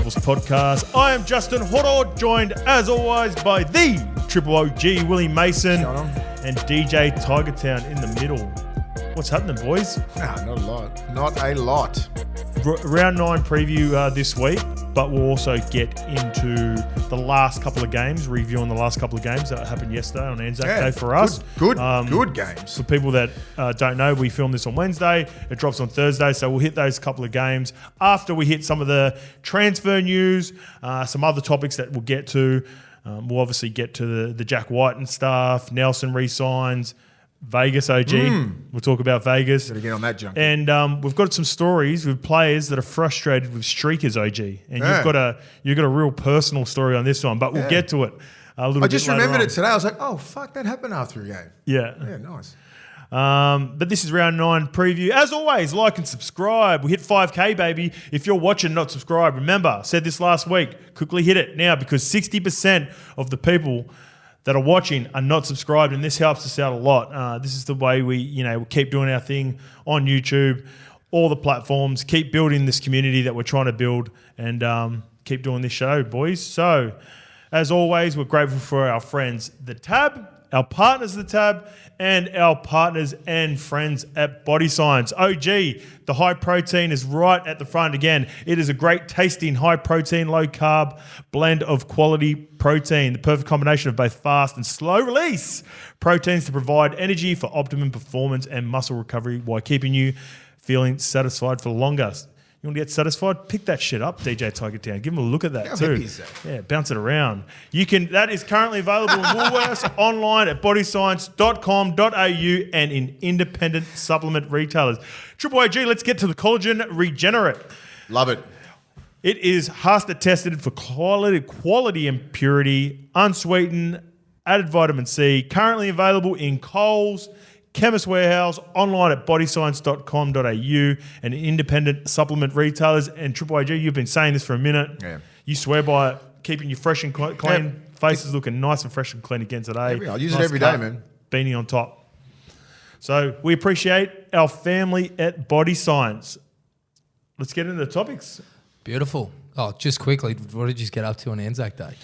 Levels podcast. I am Justin Horo, joined as always by the Triple OG Willie Mason and DJ Tigertown in the middle. What's happening, boys? Nah, not a lot. Not a lot. Round 9 preview this week, but we'll also get into the last couple of games, reviewing the last couple of games that happened yesterday on ANZAC Day for us. Good games. For people that don't know, we filmed this on Wednesday. It drops on Thursday, so we'll hit those couple of games after we hit some of the transfer news, some other topics that we'll get to. We'll obviously get to the Jack WIGHTON stuff, Nelson re-signs, Vegas OG. We'll talk about Vegas. Gotta get on that junk. And we've got some stories with players that are frustrated with streakers, OG. And you've got a real personal story on this one, but we'll get to it a little bit later on. I just remembered it today. I was like, oh, fuck, that happened after a game. Yeah. Yeah, nice. But this is round 9 preview. As always, like and subscribe. We hit 5K, baby. If you're watching, not subscribed, remember, said this last week, quickly hit it now because 60% of the people that are watching are not subscribed, and this helps us out a lot. This is the way we keep doing our thing on YouTube, all the platforms, keep building this community that we're trying to build, and keep doing this show, boys. So, as always, we're grateful for our friends, The Tab, our partners, The Tab, and our partners and friends at BodyScience. OG, the high protein is right at the front again. It is a great tasting high protein, low carb blend of quality protein. The perfect combination of both fast and slow release proteins to provide energy for optimum performance and muscle recovery while keeping you feeling satisfied for longer. You want to get satisfied? Pick that shit up, DJ Tigertown. Give him a look at that too. Yeah, bounce it around. That is currently available in Woolworths, online at bodyscience.com.au and in independent supplement retailers. Triple AG, let's get to the collagen regenerate. Love it. It is HASTA tested for quality and purity, unsweetened, added vitamin C, currently available in Coles, Chemist Warehouse, online at bodyscience.com.au and independent supplement retailers. And Triple AG, you've been saying this for a minute. Yeah. You swear by it, keeping you fresh and clean. Yeah. Faces looking nice and fresh and clean again today. Yeah, I use it every day, man. Beanie on top. So we appreciate our family at Body Science. Let's get into the topics. Beautiful. Oh, just quickly, what did you get up to on ANZAC Day?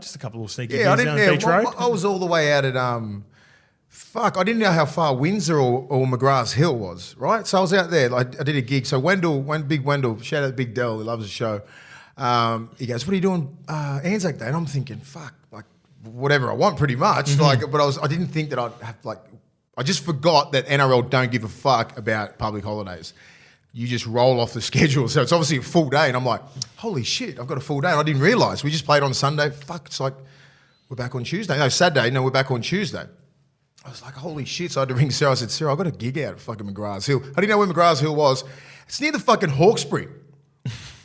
Just a couple of sneaky I down at Beach Road. I was all the way out at I didn't know how far Windsor or McGrath's Hill was, right? So I was out there. I did a gig. So Big Wendell, shout out to Big Dell, he loves the show. He goes, "What are you doing ANZAC Day?" And I'm thinking, fuck, like whatever I want, pretty much. Mm-hmm. But I didn't think that I'd have I just forgot that NRL don't give a fuck about public holidays. You just roll off the schedule. So it's obviously a full day. And I'm like, holy shit, I've got a full day. And I didn't realise. We just played on Sunday. Fuck, it's like we're back on Tuesday. No, Saturday. No, we're back on Tuesday. I was like, holy shit. So I had to ring Sarah. I said, Sarah, I've got a gig out at fucking McGrath's Hill. I didn't know where McGrath's Hill was. It's near the fucking Hawkesbury.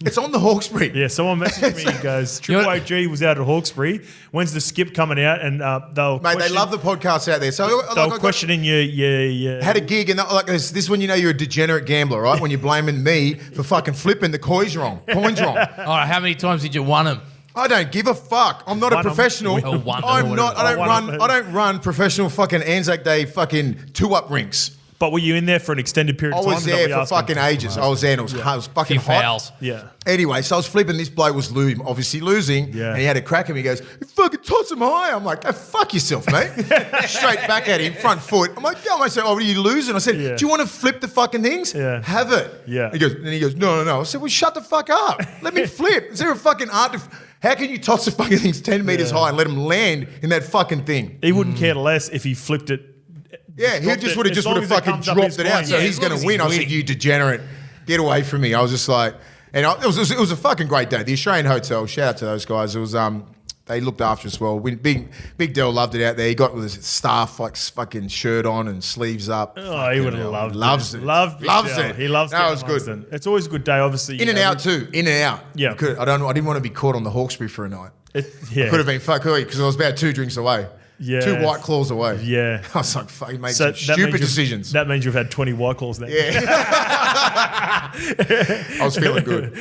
It's on the Hawkesbury. Yeah, someone messaged me and goes, Triple OG was out at Hawkesbury. When's the skip coming out? And they love the podcasts out there. So they were questioning you. Had a gig, and this when you know you're a degenerate gambler, right? When you're blaming me for fucking flipping the coins wrong. All right, how many times did you won them? I don't give a fuck. I'm not a professional. I don't run professional fucking ANZAC Day fucking 2-up rinks. But were you in there for an extended period of time? I was there for fucking ages. I was there and it was fucking hot. Fouls. Yeah. Anyway, so I was flipping. This bloke was obviously losing. Yeah. And he had a crack at me. He goes, "You fucking toss him high." I'm like, "Go fuck yourself, mate." Straight back at him, front foot. I'm like, "Yeah." I said, "Oh, are you losing?" I said, "Do you want to flip the fucking things?" Yeah. Have it. Yeah. He goes, No. I said, "Well, shut the fuck up. Let me flip." Is there a fucking art to... How can you toss the fucking things 10 metres high and let him land in that fucking thing? He wouldn't care less if he flipped it. Yeah, he just would have fucking dropped it out. So he's going to win. I said, "You degenerate, get away from me." I was just like, and it was a fucking great day. The Australian Hotel, shout out to those guys. It was they looked after us well. Big Dell loved it out there. He got with his staff fucking shirt on and sleeves up. Oh, he would have loved it. Loves it. Loves it. He loves it. That was good. It's always a good day, obviously. In and out too. In and out. Yeah. I didn't want to be caught on the Hawkesbury for a night. Yeah. Could have been because I was about 2 drinks away. Yeah. 2 White Claws away. Yeah. I was like, fuck, he made some stupid decisions. That means you've had 20 White Claws then. Yeah. I was feeling good.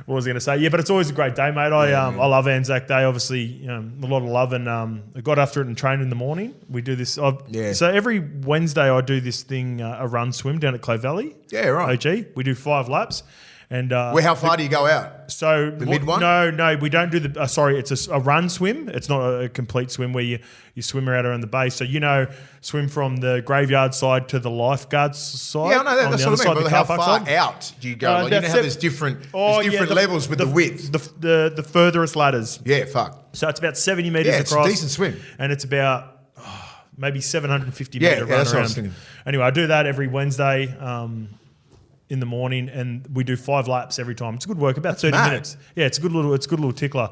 What was I going to say? Yeah, but it's always a great day, mate. I love ANZAC Day. Obviously, a lot of love, and I got after it and trained in the morning. We do this. So every Wednesday I do this thing, a run swim down at Clay Valley. Yeah, right. OG. We do 5 laps. And How far do you go out? So The mid one? No, we don't do the. Sorry, it's a run swim. It's not a complete swim where you swim around the base. So swim from the graveyard side to the lifeguards side. Yeah, I know that. on That's the what other I mean. side, But the how car park far side. out do you go? Like, you know how there's different levels with the width. The furthest ladders. Yeah, fuck. So it's about 70 metres Yeah, it's a across. decent swim. And it's about maybe 750 Yeah, metre yeah, run that's what I was around. thinking. Anyway, I do that every Wednesday in the morning, and we do 5 laps every time. It's a good work, about 30 mad. minutes. Yeah, it's a good little tickler.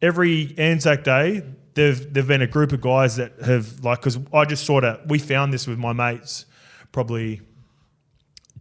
Every Anzac Day, there've been a group of guys that have, like, because I just we found this with my mates probably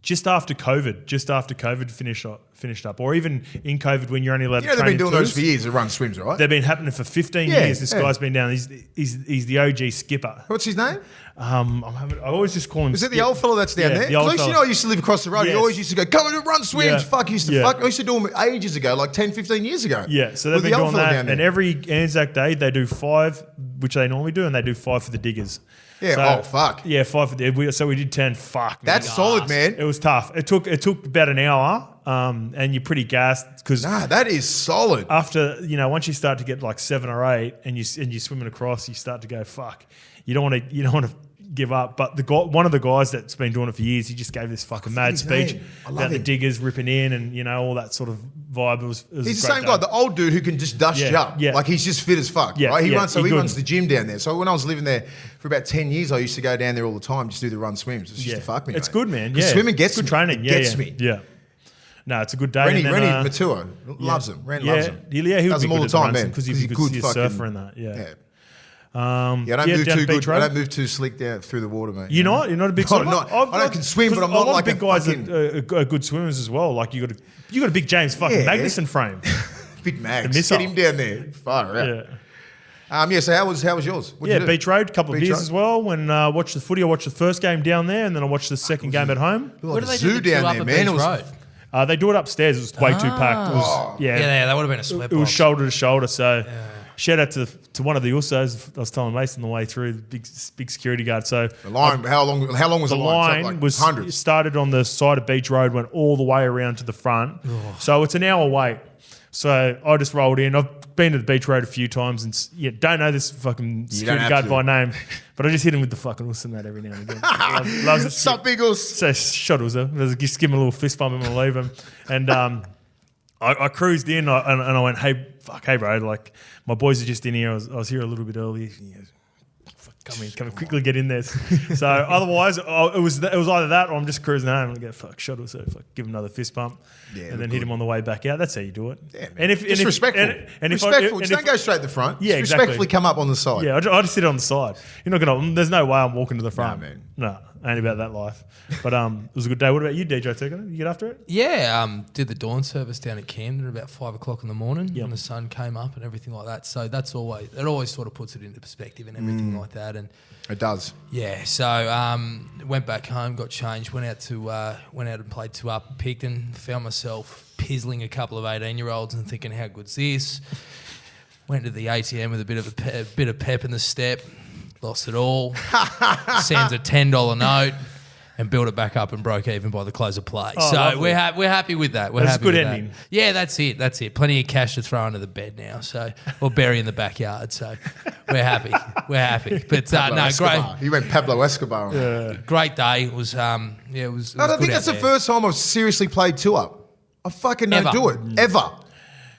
just after COVID finished up, or even in COVID when you're only allowed to train They've been in doing those twos. for years, the run swims, right? They've been happening for 15 Yeah, years. This yeah. guy's been down. He's the OG skipper. What's his name? I always just call him. Is it the Skip. old fellow that's down Yeah, there? the old Because I used to fella. know I used to live across the road. He Yes. always used to go, come and run swims. Yeah. Fuck, I used to Yeah. fuck. I used to do them ages ago, like 10, 15 years ago. Yeah, so they've With been the old doing fella that, down there. and every Anzac Day they do 5, which they normally do, and they do 5 for the diggers. Yeah, So- oh, fuck. Yeah, 5 for the. So we did 10. Fuck, That's man. solid, man. It was tough. It took about an hour, and you're pretty gassed because Nah, that is solid. after once you start to get like 7 or 8, and you're swimming across, you start to go fuck. You don't want to give up. But one of the guys that's been doing it for years, he just gave this fucking mad his speech name. I love about the him. diggers ripping in and all that sort of vibe. It was He's a the great same guy, day. the old dude who can just dust Yeah, you up. yeah. Like, he's just fit as fuck, Yeah, right? He yeah, runs he good. runs the gym down there. So when I was living there for about 10 years, I used to go down there all the time, just do the run swims. It's just to fuck me, It's mate. good, man. 'Cause Yeah, swimming gets good me. training. It Yeah, gets yeah. me. Yeah. No, it's a good day. Rennie and then, Matua loves him. Ren loves him. Yeah, he would Does be them all good the at time, man. because he's a good surfer and that. Yeah. Yeah, I don't move down too the beach good. I road. don't move too slick down through the water, mate. You're not a big No, swimmer. I can swim, but I'm not like big a guys fucking- are good swimmers as well. Like you got a big James fucking Yeah. Magnuson frame. Big Max. The missile. Get him down there. Far out. Yeah. So how was yours? What'd you do? Beach Road, a couple of Beach beers Road? as well. When watched the footy, I watched the first game down there, and then I watched the second game at home. Like What do a they zoo do the down two up there, at man. It Beach was Road? They do it upstairs. It was way too packed. It was, Yeah, that would have been a sweat It was box. shoulder to shoulder. So shout out to one of the USOs. I was telling Mason on the way through, the big security guard. So the line. How long was the the line? line So, like was hundreds. started on the side of Beach Road, went all the way around to the front. So it's an hour wait. So I just rolled in. I've been to the Beach Road a few times and don't know this fucking security have guard to. by name, but I just hit him with the fucking us and that every now and again. Loves it. Sup, big us? So shot us. Just give him a little fist bump and leave him. And I cruised in and I went, hey bro, like my boys are just in here. I was here a little bit early. He goes, Come in, quickly get in there. So otherwise, it was either that or I'm just cruising home and I go, shot us. So give him another fist bump and then hit him on the way back out. That's how you do it. Yeah, man. And if respectful. Respectful. Just don't go straight to the front. Yeah, Just exactly. respectfully come up on the side. Yeah, I just sit on the side. You're not gonna. There's no way I'm walking to the front. Nah, man. No, ain't about that life. But it was a good day. What about you, DJ Turco? You get after it? Yeah, did the dawn service down at Camden at about 5 o'clock in the morning Yep. when the sun came up and everything like that. So it always sort of puts it into perspective and everything like that. And It does. yeah, so went back home, got changed, went out and played 2 up at Picton. Found myself pizzling a couple of 18-year-olds and thinking, how good's this? Went to the ATM with a bit of pep in the step, lost it all. Sends a $10 note. And built it back up and broke even by the close of play. Oh, So lovely. we're happy with that. We're That's a happy good with ending. that. Yeah, that's it. Plenty of cash to throw under the bed now. So or bury in the backyard. So we're happy. But Pablo no, Escobar. You went Pablo Escobar on that. great day. It was it was. I don't think good that's out the there. first time I've seriously played 2-up. I fucking don't Ever. do it. Ever.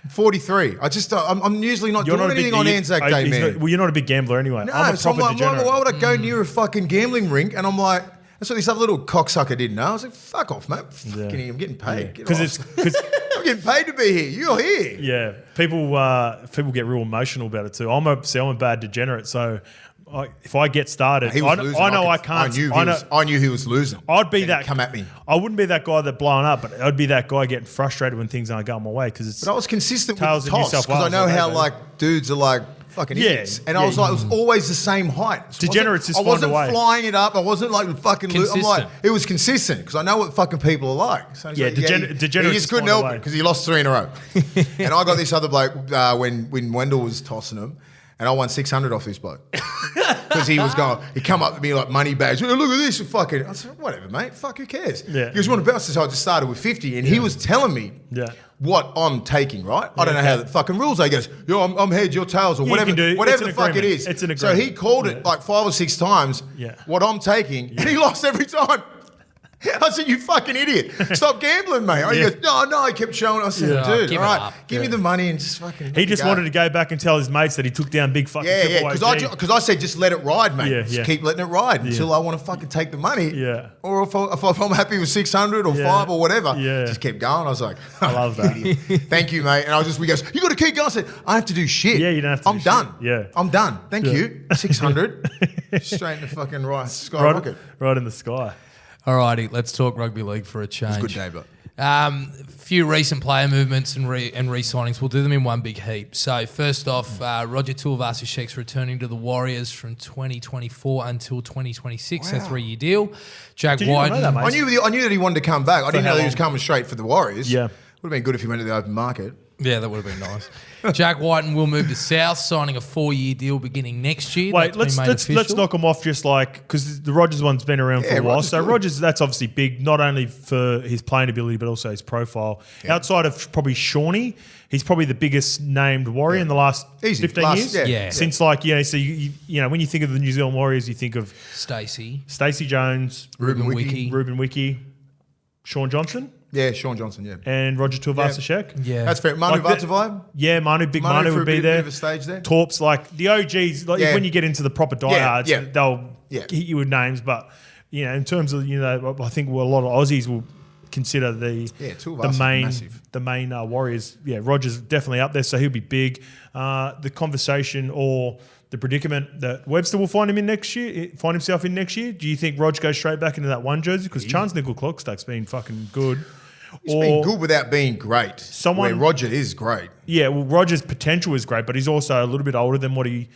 43. I'm usually not doing anything on Anzac Day, man. You're not a big gambler anyway. No, I'm a so I'm proper like, degenerate. why would I go near a fucking gambling rink? And I'm like, that's what this other little cocksucker didn't know. I was like, fuck off, mate. Fucking I'm getting paid. Get Because off. it's I'm getting paid to be here. You're here. yeah. People get real emotional about it too. I'm a bad degenerate, so if I get started, He was losing. I know I can't. I knew he was losing. I'd be And that. Come at me. I wouldn't be that guy that blowing up, but I'd be that guy getting frustrated when things aren't going my way because it's. But I was consistent Tales with of the New toss South because I Wales, know like how that, like dudes are like fucking Yeah, idiots, and I yeah. was like, it was always the same height. It Degenerates wasn't- just I wasn't find a way. flying it up. I wasn't like fucking. I'm like, Consistent. it was consistent because I know what fucking people are like. So it's Yeah, like, degenerates he just just couldn't find a help way. it because he lost 3 in a row. And I got this other bloke when Wendell was tossing him. And I won 600 off this bloke. Because he come up to me like money bags. Look at this, fucking. I said, whatever, mate. Fuck, who cares? Yeah. He goes, you want to bounce this? So I just started with 50. And he was telling me what I'm taking, right? I don't know how the fucking rules are. He goes, yo, I'm heads, your tails, or whatever the fuck it is. It's an agreement. So he called it like 5 or 6 times what I'm taking. And he lost every time. I said, you fucking idiot. Stop gambling, mate. He goes, no. He kept showing. I said, dude, all right, give me the money and just fucking. He just wanted to go back and tell his mates that he took down big fucking Triple OG. Because I said, just let it ride, mate. Just keep letting it ride until I want to fucking take the money. Yeah. Or if I'm happy with 600 or 5 or whatever. Yeah. Just kept going. I was like, I love that. Thank you, mate. And we goes, you got to keep going. I said, I have to do shit. Yeah, you don't have to I'm done. Shit. Yeah. I'm done. Thank you. 600. Straight in the fucking skyrocket. Right in the sky. Alrighty, let's talk rugby league for a change. It's a good day, but few recent player movements and re-signings. We'll do them in one big heap. So first off, Roger Tuivasa-Sheck's returning to the Warriors from 2024 until 2026, a 3-year deal. Jack White. I knew that he wanted to come back. I didn't know he was coming straight for the Warriors. Yeah. Would have been good if he went to the open market. Yeah, that would have been nice. Jack Whiten will move to South, signing a 4-year deal beginning next year. Wait, let's knock them off just like, because the Rogers one's been around for a while. So Rogers, that's obviously big, not only for his playing ability, but also his profile. Yeah. Outside of probably Shawnee, he's probably the biggest named Warrior in the last 15 years. Yeah. Since like, so you know, when you think of the New Zealand Warriors, you think of Stacey Jones, Ruben Wiki, Sean Johnson. Yeah, Sean Johnson, yeah. And Roger Tuivasa-Sheck. Yeah. That's fair. Manu Vatuvai? Yeah, Manu would be there. Bit of a stage there. Torps, like the OGs, like when you get into the proper diehards, they'll hit you with names. But, you know, in terms of, I think a lot of Aussies will consider the main Warriors. Yeah, Roger's definitely up there, so he'll be big. The conversation or the predicament that Webster will find himself in next year. Do you think Rog goes straight back into that one jersey? Because Chance Nickel-Clockstack's been fucking good. He's been good without being great. Where Roger is great. Yeah, well, Roger's potential is great, but he's also a little bit older than what he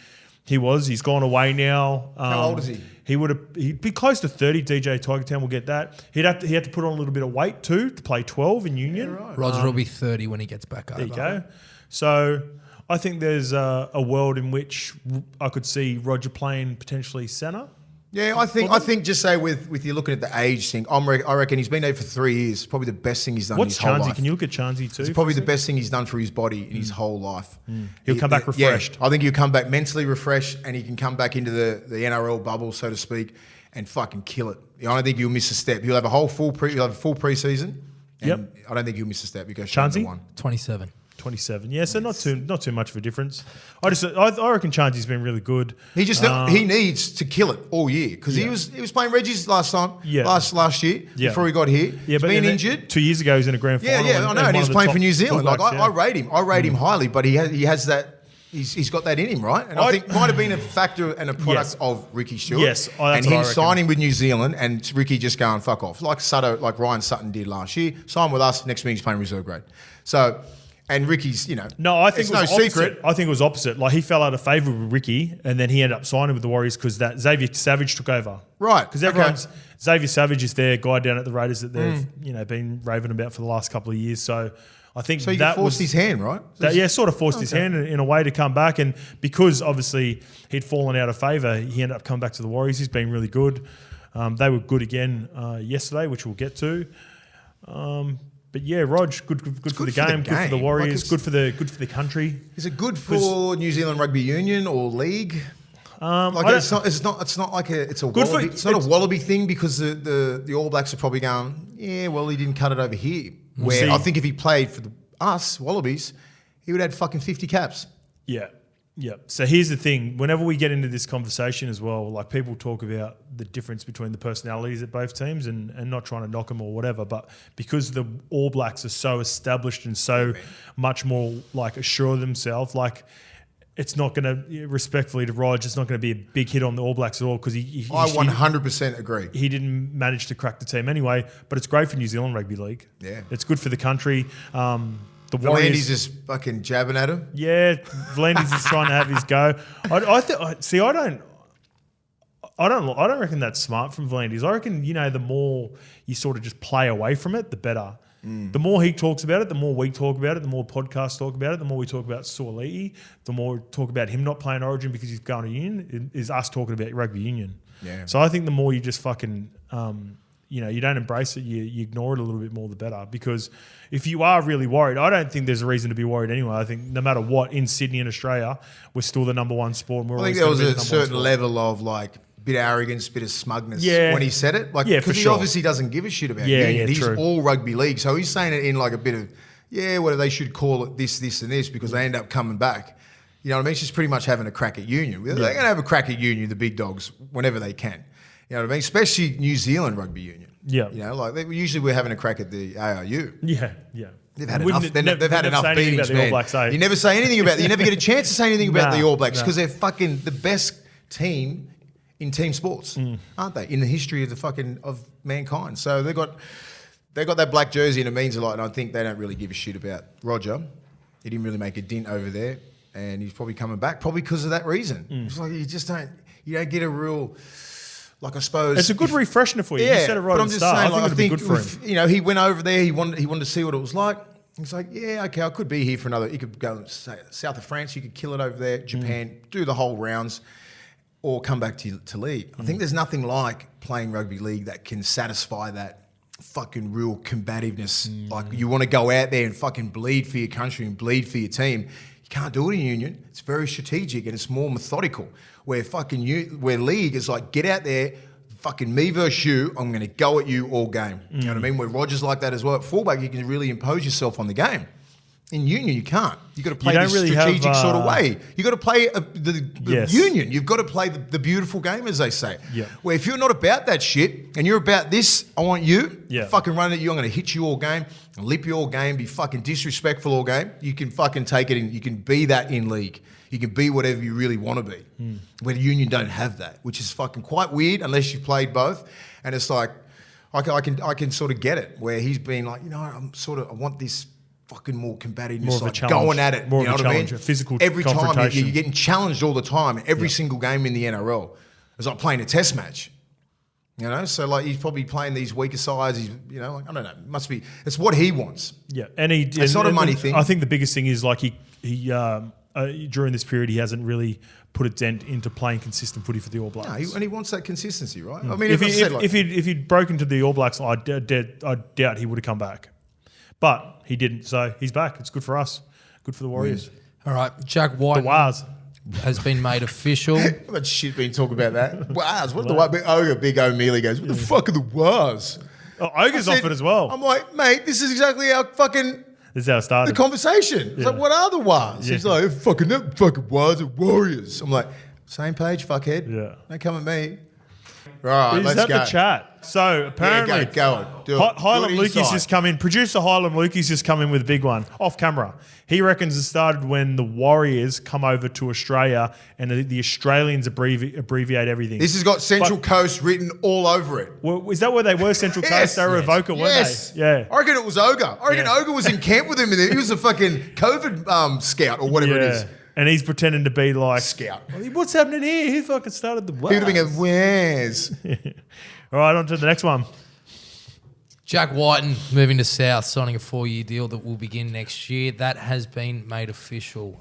was. He's gone away now. How old is he? He'd be close to 30. DJ Tigertown will get that. He had to put on a little bit of weight too to play 12 in Union. Yeah, right. Roger will be 30 when he gets back over. There you go. So I think there's a world in which I could see Roger playing potentially centre. Yeah, I think just say with you looking at the age thing, I reckon he's been there for 3 years. Probably the best thing he's done in his whole life. Can you look at Chansey too? It's probably the best thing he's done for his body in his whole life. He'll come back refreshed. Yeah, I think he'll come back mentally refreshed and he can come back into the NRL bubble, so to speak, and fucking kill it. I don't think he'll miss a step. He'll have a full preseason. And I don't think he'll miss a step. He goes Chansey? 27. Yeah, so not too much of a difference. I reckon Chansey's been really good. He just he needs to kill it all year because he was playing Reggie's last year before he got here. Yeah, he's been injured. 2 years ago, he was in a grand final. Yeah, I know. And he was playing for New Zealand. Like I rate him. I rate him highly, but he has that. He's got that in him, right? And I think might have been a factor and a product of Ricky Stewart. Yes, and him signing with New Zealand and Ricky just going fuck off, like Ryan Sutton did last year. Sign with us. Next week he's playing reserve grade. So. And Ricky's, No, I think it's no secret. I think it was opposite. Like he fell out of favour with Ricky, and then he ended up signing with the Warriors because that Xavier Savage took over. Right. Because Xavier Savage is their guy down at the Raiders that they've been raving about for the last couple of years. So I think that forced his hand, right? Sort of forced his hand in a way to come back, and because obviously he'd fallen out of favour, he ended up coming back to the Warriors. He's been really good. They were good again yesterday, which we'll get to. But yeah, Rog, good for the game, good for the Warriors, good for the country. Is it good for New Zealand Rugby Union or league? It's not like it's a wallaby. It's not a wallaby thing because the All Blacks are probably going, yeah, well, he didn't cut it over here. Where I think if he played for us Wallabies, he would have had fucking 50 caps. Yeah. Yeah. So here's the thing. Whenever we get into this conversation as well, like people talk about the difference between the personalities at both teams and not trying to knock them or whatever, but because the All Blacks are so established and so much more like assure of themselves, like it's not going to, respectfully to Rog, it's not going to be a big hit on the All Blacks at all because I 100% agree. He didn't manage to crack the team anyway, but it's great for New Zealand Rugby League. Yeah. It's good for the country. The Warriors just fucking jabbing at him. Yeah, V'landys is trying to have his go. I don't reckon that's smart from V'landys. I reckon the more you sort of just play away from it, the better. The more he talks about it, the more we talk about it, the more podcasts talk about it, the more we talk about Suoliti, the more we talk about him not playing Origin because he's going to union, is us talking about rugby union. Yeah. So I think the more you just fucking, you don't embrace it, you ignore it a little bit more, the better. Because if you are really worried, I don't think there's a reason to be worried anyway. I think no matter what, in Sydney and Australia, we're still the number one sport. And we're I think always there was gonna be a the number one certain sport. level of like bit of arrogance, bit of smugness when he said it. Like, Yeah, for because he sure. obviously doesn't give a shit about Yeah, union. yeah, He's true. all rugby league. So he's saying it in like a bit of, they should call it this, this and this because they end up coming back. You know what I mean? It's just pretty much having a crack at union. They're going to have a crack at union, the big dogs, whenever they can. You know what I mean? Especially New Zealand rugby union. Yeah. You know, like usually we're having a crack at the ARU. Yeah, yeah. They've had Wouldn't enough. it- They've had never enough say anything beatings, about the All man. Blacks, eh? You never say anything about. You never get a chance to say anything about the All Blacks Nah. because they're fucking the best team in team sports, aren't they? In the history of of mankind. So they got that black jersey and it means a lot. And I think they don't really give a shit about Roger. He didn't really make a dent over there, and he's probably coming back probably because of that reason. It's like you don't get a real. Like I suppose It's a good refreshener for you. Yeah, You said it right but at I'm the just start. saying, I like, think it'd be good for him. you know, he went over there. He wanted to see what it was like. He's like, yeah, okay, I could be here for another. You could go say, south of France. You could kill it over there. Japan, do the whole rounds, or come back to league. I think there's nothing like playing rugby league that can satisfy that fucking real combativeness. Like you want to go out there and fucking bleed for your country and bleed for your team. You can't do it in union. It's very strategic and it's more methodical. Where where league is like, get out there. Fucking me versus you, I'm going to go at you all game. You know what I mean? Where Roger's like that as well. At fullback, you can really impose yourself on the game. In union, you can't. You've got to play don't this really strategic have, sort of way. You've got to play the Yes. union. You've got to play the beautiful game, as they say. Yeah. Where if you're not about that shit and you're about this, I want you, Yeah. fucking run at you, I'm going to hit you all game, lip you all game, be fucking disrespectful all game. You can fucking take it and you can be that in league. You can be whatever you really want to be. Where the union don't have that, which is fucking quite weird unless you've played both. And it's like, I can sort of get it where he's been like, I want this fucking more combativeness, More of a like challenge. going at it. More you of know a what challenge, I mean? a physical every time confrontation. you're getting challenged all the time. Every single game in the NRL. It's like playing a test match. You know, so like he's probably playing these weaker sides. He's, I don't know. It must be. It's what he wants. Yeah, and It's not a money thing. I think the biggest thing is like he during this period he hasn't really put a dent into playing consistent footy for the All Blacks. No, and he wants that consistency, right? I mean, if he'd broken to the All Blacks, I doubt he would have come back. But he didn't, so he's back. It's good for us. Good for the Warriors. All right, Jack The White Wars. has been made official. How much shit been talking about that? Wars. What the what? Big O'Mealy goes, what the fuck are the Wars? Oh, Ogre's I off said- it as well. I'm like, mate, this is exactly how fucking This is how it the started. conversation. It's Yeah. like, what are the Wars? Yeah. He's like, fucking Wars are Warriors. I'm like, same page, fuckhead. Yeah. Don't come at me. All right, Is let's that go. the chat? So apparently, go on. Do it. Highland Do it Lukey's inside. just come in. Producer Highland Lukey's just come in with a big one off camera. He reckons it started when the Warriors come over to Australia and the Australians abbreviate everything. This has got Central But- Coast written all over it. Well, is that where they were? Central Coast? Yes. They were Evoca, weren't Yes. they? Yeah. I reckon it was Ogre. I reckon Yeah. Ogre was in camp with him. He was a fucking COVID scout or whatever it is. And he's pretending to be like Scout. What's happening here? Who fucking started the war? He would have been going, where's? All right, on to the next one. Jack Whiten moving to South, signing a 4-year deal that will begin next year. That has been made official.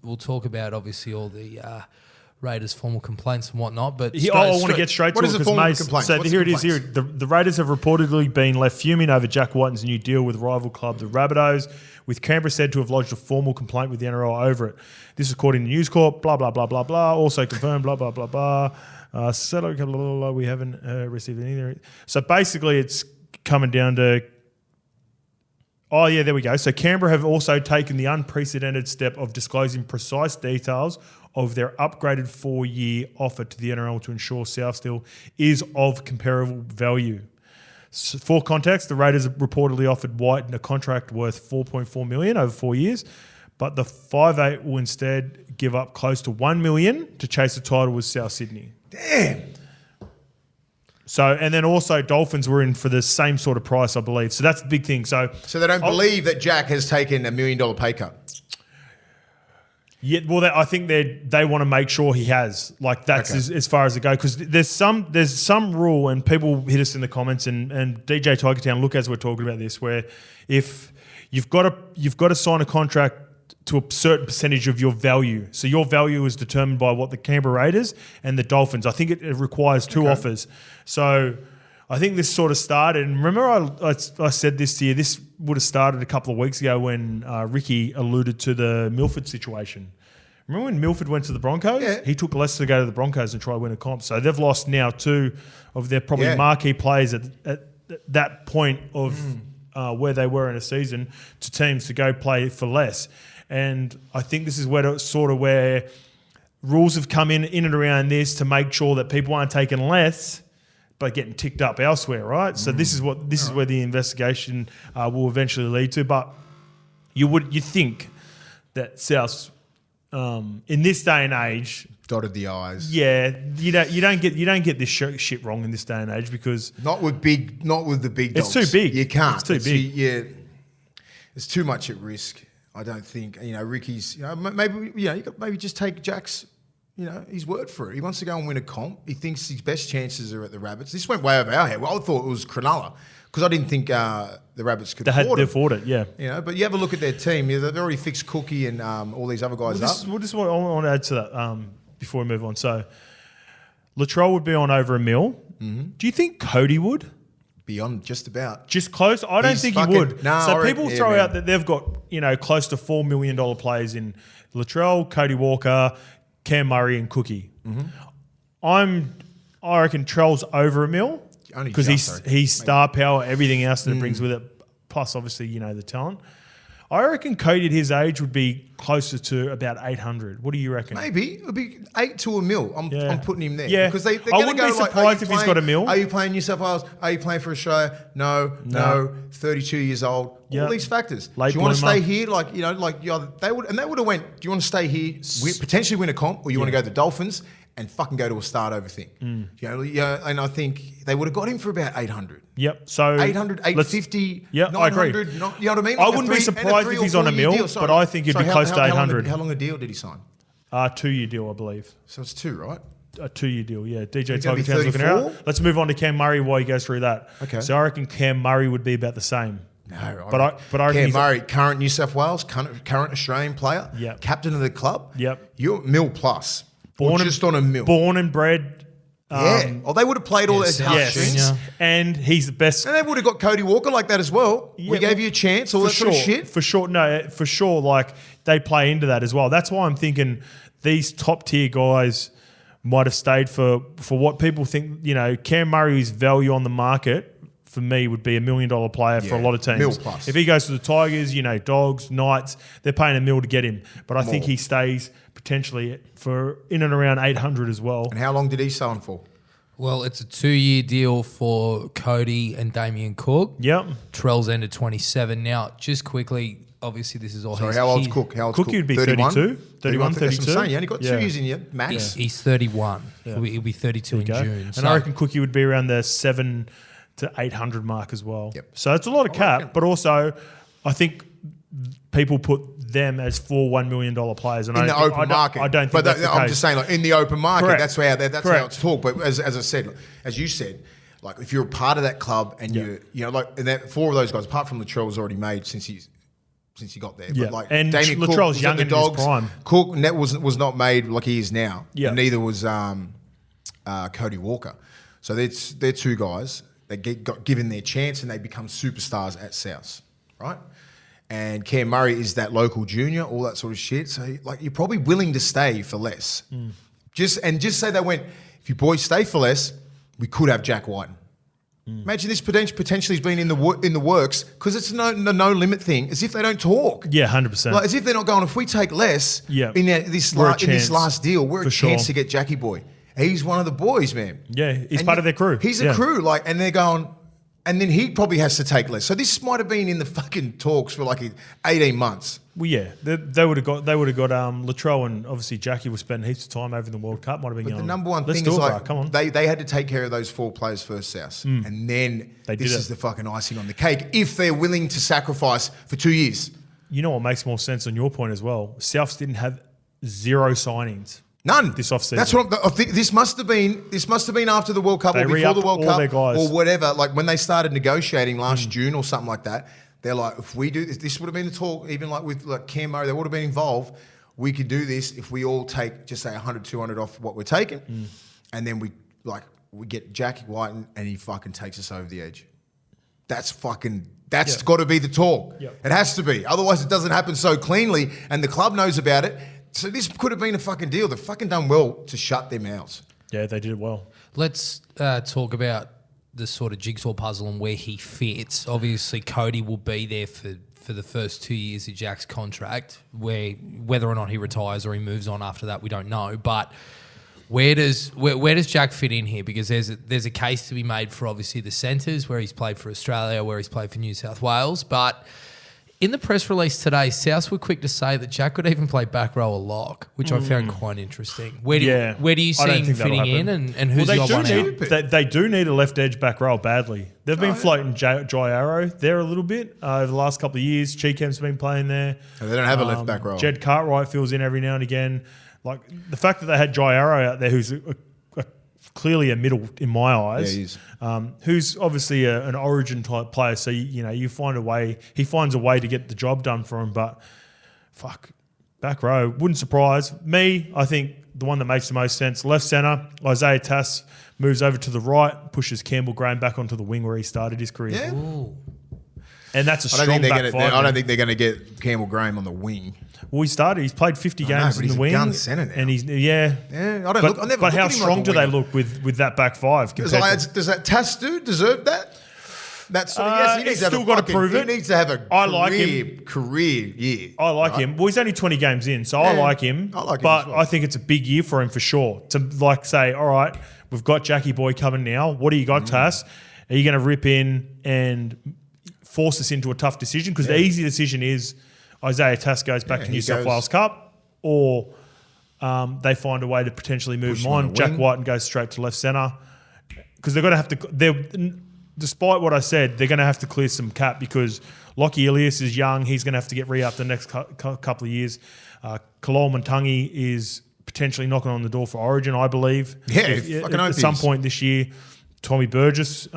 We'll talk about obviously all the Raiders' formal complaints and whatnot, but I want to get straight What to is it the because formal Mace. complaint? So What's here the it is. Here, the Raiders have reportedly been left fuming over Jack Whiten's new deal with rival club the Rabbitohs, with Canberra said to have lodged a formal complaint with the NRL over it. This is according to News Corp. Blah blah blah blah blah. Also confirmed. Blah blah blah blah. We haven't received anything. So basically, it's coming down to. Oh, yeah, there we go. So Canberra have also taken the unprecedented step of disclosing precise details of their upgraded 4-year offer to the NRL to ensure South Steel is of comparable value. So for context, the Raiders have reportedly offered White a contract worth $4.4 million over 4 years, but the 5'8" will instead give up close to $1 million to chase the title with South Sydney. Damn. So, and then also Dolphins were in for the same sort of price, I believe. So that's the big thing. So So they don't believe that Jack has taken $1 million pay cut. Yeah, well, I think they want to make sure he has. Like that's as far as it goes, because there's some rule, and people hit us in the comments, and DJ Tigertown, look, as we're talking about this, where if you've got to sign a contract to a certain percentage of your value. So your value is determined by what the Canberra Raiders and the Dolphins. I think it requires two offers. So I think this sort of started. And remember, I said this to you. This would have started a couple of weeks ago when Ricky alluded to the Milford situation. Remember when Milford went to the Broncos? Yeah. He took less to go to the Broncos and try to win a comp. So they've lost now two of their probably marquee players at that point of where they were in a season to teams to go play for less. And I think this is where rules have come in and around this to make sure that people aren't taking less but getting ticked up elsewhere, right? So this is where the investigation will eventually lead to. But you think that South's in this day and age dotted the I's. Yeah, you don't get this shit wrong in this day and age because not with the big dogs. It's too big. You can't. It's too big. It's too much at risk. I don't think, Ricky's, maybe you got maybe just take Jack's, his word for it. He wants to go and win a comp. He thinks his best chances are at the Rabbits. This went way over our head. Well, I thought it was Cronulla because I didn't think the Rabbits could afford it. Yeah. But you have a look at their team. They've already fixed Cookie and all these other guys up. I want to add to that before we move on. So Latrell would be on over $1 million. Mm-hmm. Do you think Cody would? Beyond just about. Just close? I don't think he would. No, so people throw out that they've got, close to $4 million players in Latrell, Cody Walker, Cam Murray and Cookie. Mm-hmm. I reckon Trell's over $1 million because he's star power, everything else that it brings with it, plus obviously, the talent. I reckon Cody at his age would be closer to about 800. What do you reckon? Maybe it'll be 8 to $1 million. I'm putting him there. Yeah, because they're I wouldn't be surprised if he's got $1 million. Are you playing New South Wales? Are you playing for Australia? No. 32 years old. Yep. All these factors. Late do you want to bloomer. stay here? They would have went. Do you want to stay here, potentially win a comp, or you want to go to the Dolphins and fucking go to a start over thing? And I think they would have got him for about 800. Yep. So 800, 850, yeah, 900, I agree. You know what I mean? I wouldn't be surprised if he's on $1 million, but I think he'd be close to 800. How long a deal did he sign? 2-year deal, I believe. So it's 2, right? A 2-year deal, yeah. DJ gonna be Tigertown's looking 34? out. Let's move on to Cam Murray while he goes through that. Okay. So I reckon Cam Murray would be about the same. No, but I reckon Cam Murray, current New South Wales, current Australian player, Yep. captain of the club. Yep. You're $1 plus. Born just on $1 million. Born and bred. They would have played all those house strings. And he's the best. And they would have got Cody Walker like that as well. We gave you a chance, all that sort of shit. For sure. No, for sure. Like they play into that as well. That's why I'm thinking these top tier guys might have stayed for what people think. Cam Murray's value on the market for me would be $1 million player for a lot of teams. $1 plus. If he goes to the Tigers, Dogs, Knights, they're paying $1 million to get him. But I think he stays potentially for in and around 800 as well. And how long did he sign for? Well, it's a 2-year deal for Cody and Damien Cook. Yep. Trell's ended 27. Now, just quickly, obviously this is all Sorry, how old's Cook? Cook would be 32. 31, 32. That's what I'm saying. You only got 2 years in you, max. He's 31. Yeah. He'll be 32 in June. And I reckon Cookie would be around the 700 to 800 mark as well. Yep. So it's a lot of cap, but also I think people put them as 4 $1 million players. And in the open market. I don't think that's the I'm case. just saying, in the open market, Correct. that's how it's talked. But as I said, as you said, if you're a part of that club and and 4 of those guys, apart from Latrell, was already made since he got there. Yeah. But and Damien Cook Latrell's was young at in the his Dogs. prime. Cook was not made like he is now. Yeah. And neither was Cody Walker. So they're 2 guys that got given their chance and they become superstars at South, right? And Cam Murray is that local junior, all that sort of shit. So you're probably willing to stay for less. Just say they went, if you boys stay for less, we could have Jack Whiten. Imagine this potentially has been in the works because it's no limit thing. As if they don't talk. Yeah, 100%. As if they're not going. If we take less in this last deal, we're a chance to get Jackie Boy. He's one of the boys, man. Yeah, he's part of their crew. He's a crew, and they're going, and then he probably has to take less. So this might have been in the fucking talks for 18 months. Well, yeah, they would have got Latrell and obviously Jackie will spend heaps of time over in the World Cup. Might have been But the number one thing is come on. They had to take care of those 4 players first, South, and then this is the fucking icing on the cake if they're willing to sacrifice for 2 years. You know what makes more sense on your point as well? Souths didn't have zero signings. None this offseason. That's what I think. This must have been after the World Cup They or before the re-upped World all Cup their guys. or whatever. Like when they started negotiating last June or something like that, they're like, if we do this would have been the talk. Even like with like CANBERRA, they would have been involved. We could do this if we all take just say 100, 200 off what we're taking, and then we get Jackie Whiten and he fucking takes us over the edge. That's got to be the talk. Yep. It has to be. Otherwise, it doesn't happen so cleanly, and the club knows about it. So this could have been a fucking deal. They've fucking done well to shut their mouths. Yeah, they did it well. Let's talk about the sort of jigsaw puzzle and where he fits. Obviously, Cody will be there for the first 2 years of Jack's contract, whether or not he retires or he moves on after that, we don't know. But where does Jack fit in here? Because there's a case to be made for obviously the centres, where he's played for Australia, where he's played for New South Wales. But in the press release today, South were quick to say that Jack could even play back row or lock, which I found quite interesting. Where do you see him fitting in, and who's your one out? They do need a left edge back row badly. They've been floating Jai Arrow there a little bit over the last couple of years. Cheekham's been playing there. They don't have a left back row. Jed Cartwright fills in every now and again. Like the fact that they had Jai Arrow out there, who's clearly a middle in my eyes. Yeah, he is. Who's obviously an origin type player. So you find a way. He finds a way to get the job done for him. But fuck, back row wouldn't surprise me. I think the one that makes the most sense, left centre, Isaiah Tass moves over to the right, pushes Campbell Graham back onto the wing where he started his career. Yeah. Ooh. And that's a strong back five. I don't think they're going to get Campbell Graham on the wing. Well, he's played 50 games in the wing. Gun centre now. And he's I don't look. I never. But look how at him strong like do a they winger. look with that back five? Does that Tass deserve that? That's sort of, yes, he needs to have still got to prove it. He needs to have a career year. I like him. Well, he's only 20 games in, so I like him. I like him but as well. I think it's a big year for him for sure. To say, all right, we've got Jackie Boy coming now. What do you got, Tass? Are you going to rip in and force us into a tough decision? Because the easy decision is Isaiah Tass goes back to New South Wales Cup, or they find a way to potentially move him on. Jack Whiten goes straight to left centre, because they're going to have to. Despite what I said, they're going to have to clear some cap, because Lockie Ilias is young. He's going to have to get re-upped the next couple of years. Kalol Muntangi is potentially knocking on the door for Origin, I believe. Yeah, at some point this year. Tommy Burgess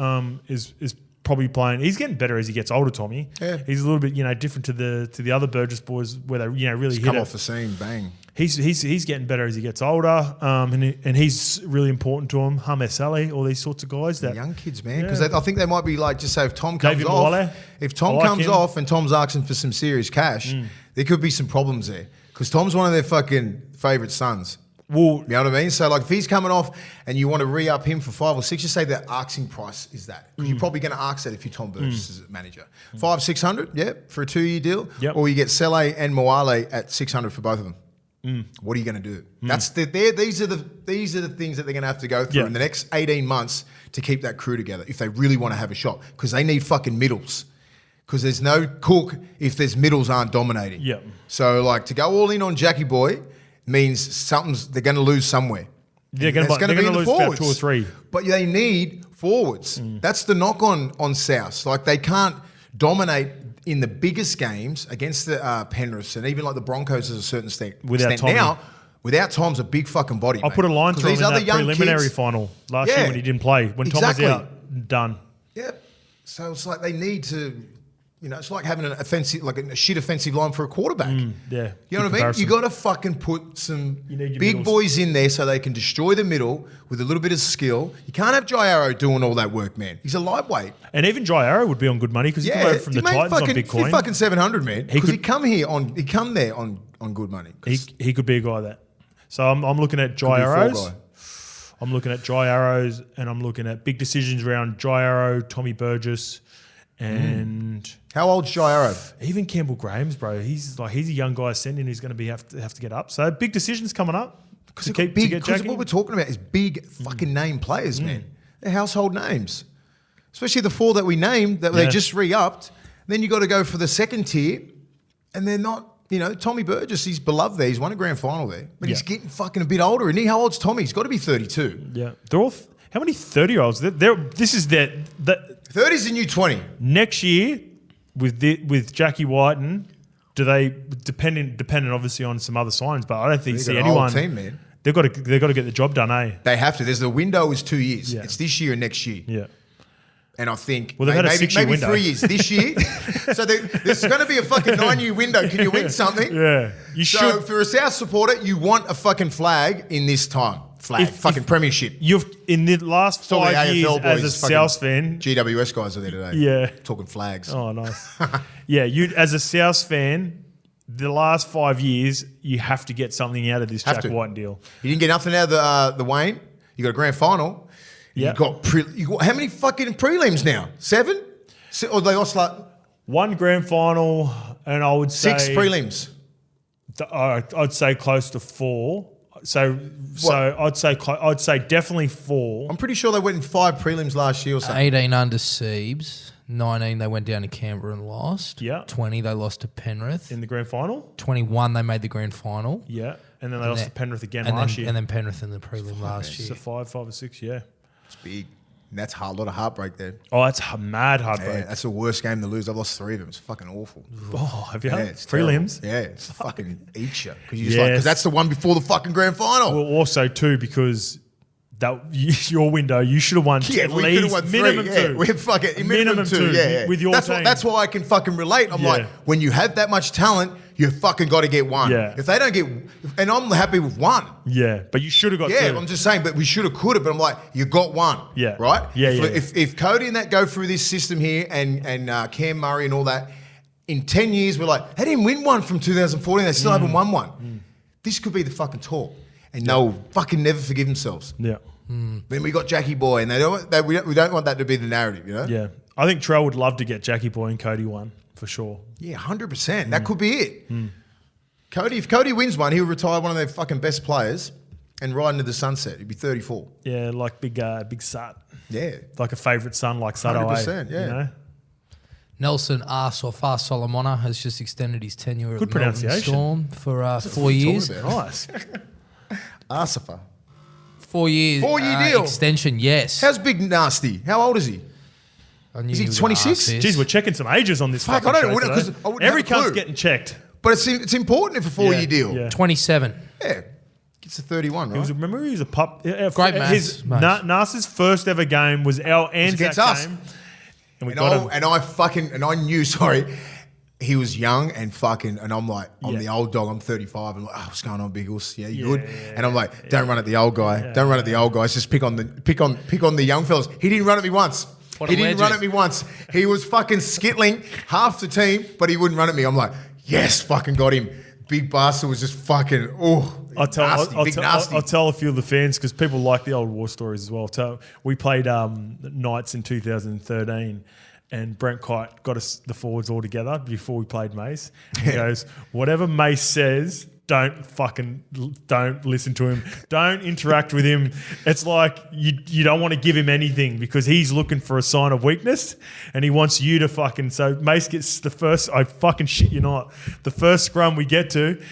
is probably playing. He's getting better as he gets older. Tommy, he's a little bit different to the other Burgess boys, where they really hit come it. off the scene, bang. He's getting better as he gets older, and he's really important to him. Hamed Saleh, all these sorts of guys. The young kids, man, because I think they might be like, just say if Tom comes David off, Mwale, if Tom comes off and Tom's asking for some serious cash, there could be some problems there, because Tom's one of their fucking favourite sons. Well, you know what I mean? So like if he's coming off and you want to re-up him for 5 or 6, just say the asking price is that. Because you're probably going to ask that if you're Tom Burgess as a manager. 500-600, for a 2-year deal. Yep. Or you get Saleh and Mwale at 600 for both of them. What are you going to do? These are the things that they're going to have to go through in the next 18 months to keep that crew together if they really want to have a shot, because they need fucking middles. Because there's no cook if there's middles aren't dominating. Yep. So like to go all in on Jackie Boy means they're going to lose somewhere. They're going to lose about 2 or 3. But they need forwards. That's the knock on South. Like they can't dominate in the biggest games against the Penriths and even like the Broncos as a certain extent. Without Tommy. Now, without Tom's a big fucking body. I put a line through him in that preliminary final last year when he didn't play. When Tom was out, done. Yep. So it's like they need to, it's like having an offensive, like a shit offensive line for a quarterback. Yeah. You know what I mean? You got to fucking put some big middles. boys in there so they can destroy the middle with a little bit of skill. You can't have Jai Arrow doing all that work, man. He's a lightweight. And even Jai Arrow would be on good money, because he come over from the Titans on big coin. Fucking 700, man. Because he come there on good money. He could be a guy that. So I'm looking at Jai Arrows. I'm looking at Jai Arrows, and I'm looking at big decisions around Jai Arrow, Tommy Burgess, and how old's Jai Arrow? Even Campbell Graham's, bro. He's a young guy ascending who's going to have to get up. So big decisions coming up. Because what we're talking about is big fucking name players, man. They're household names. Especially the 4 that we named that they just re-upped. Then you got to go for the second tier, and they're not. Tommy Burgess, he's beloved there. He's won a grand final there, but he's getting fucking a bit older. And how old's Tommy? He's got to be 32. Yeah, they're all. How many 30-year-olds? This is their 30's the new 20. Next year, with Jackie Whiten, Do they dependent obviously on some other signs? But I don't think you see got a whole anyone. team, man. They've got to get the job done, eh? They have to. The window is 2 years. Yeah. It's this year and next year. Yeah. And I think Well, they've had a 6-year maybe window. 3 years this year. So there's going to be a fucking 9-year window. Can you win something? Yeah. You So should. for a South supporter, you want a fucking flag in this time. Fucking premiership. You've in the last Saw the 5 years AFL as a boys, fucking South fan. GWS guys are there today. Yeah. Talking flags. Oh, nice. Yeah, you as a South fan, the last 5 years, you have to get something out of this Have Jack to. Whiten deal. You didn't get nothing out of the Wayne. You got a grand final. Yeah. You got how many fucking prelims now? 7? Or they lost like One grand final, and I would say 6 prelims. I'd say close to 4. So I'd say definitely 4. I'm pretty sure they went in 5 prelims last year or something. 18 under Siebes. 19 they went down to Canberra and lost. Yeah. 20 they lost to Penrith. In the grand final. 21 they made the grand final. Yeah, and then they lost to Penrith again and last then, year. And then Penrith in the prelim last year. So 5 or 6. Yeah. It's big. And that's a lot of heartbreak there. Oh, that's mad heartbreak. Yeah, that's the worst game to lose. I've lost 3 of them. It's fucking awful. Oh, have you? Yeah, had it's prelims. terrible. Yeah, it's fucking eat you. Because Yes. that's the one before the fucking grand final. Well, also too because that your window, you should have won Yeah, at we could have least won 3. minimum yeah, 2. we have fucking minimum 2. Yeah, with your that's team. that's why I can fucking relate. I'm Yeah. like, when you have that much talent, you fucking got to get 1. Yeah. If they don't get, and I'm happy with 1. Yeah, but you should have got 2. Yeah, I'm just saying, but we should have, could have. But I'm like, you got 1. Yeah. Right. Yeah, If Cody and that go through this system here, and Cam Murray and all that, in 10 years, we're like, they didn't win one from 2014. They still haven't won one. This could be the fucking talk, and they'll fucking never forgive themselves. Yeah. Then we got Jackie Boy, and we don't want that to be the narrative, you know? Yeah. I think Trell would love to get Jackie Boy and Cody one for sure. Yeah, 100%. That could be it. Cody, if Cody wins one, he'll retire one of their fucking best players and ride into the sunset. He'd be 34. Yeah, like big Sat. Yeah. Like a favourite son like Sato. 100%, yeah. You know? Nelson Arsofar Solomona has just extended his tenure Good at Melbourne pronunciation. Storm for 4 years. Nice. Arsafa. 4 years. 4-year deal. Extension, yes. How's Big Nasty? How old is he? I knew is he was 26? gonna ask Jeez, this. we're checking some ages on this. Fuck, fucking I don't know, show because today. I wouldn't Every have a clue. cunt's getting checked. But it's important if a 4-year deal. Yeah. 27. Yeah. Gets to 31, right? Remember he was a pup. Great maths, mate. Nas's first ever game was our ANZAC against us. game. And we got him. And I knew, he was young and fucking, and I'm like, I'm the old dog, I'm 35. I'm like, oh, what's going on, Biggles? Yeah, you good? And I'm like, don't run at the old guy. Don't run at the old guys. Just pick on the young fellas. He didn't run at me once. What He a didn't legend. run at me once. He was fucking skittling half the team, but he wouldn't run at me. I'm like, yes, fucking got him. Big bastard was just fucking, I'll nasty. tell a few of the fans because people like the old war stories as well. We played Knights in 2013 and Brent Kite got us the forwards all together before we played Mace. He goes, whatever Mace says, don't listen to him. Don't interact with him. It's like you don't want to give him anything because he's looking for a sign of weakness and he wants you to fucking. So Mace gets the first, I fucking shit you not, the first scrum we get to,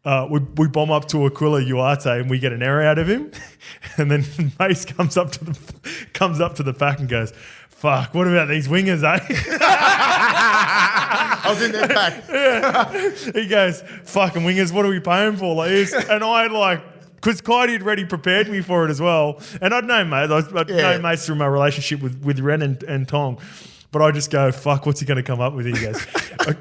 we bomb up to Aquila Uarte and we get an error out of him. And then Mace comes up to the back and goes, fuck, what about these wingers, eh? I was in their back. He goes, fucking wingers, what are we paying for? Like this? And I because Clyde had already prepared me for it as well. And I'd known Mace. I'd known Mace through my relationship with Ren and Tong. But I just go, fuck, what's he going to come up with? He goes,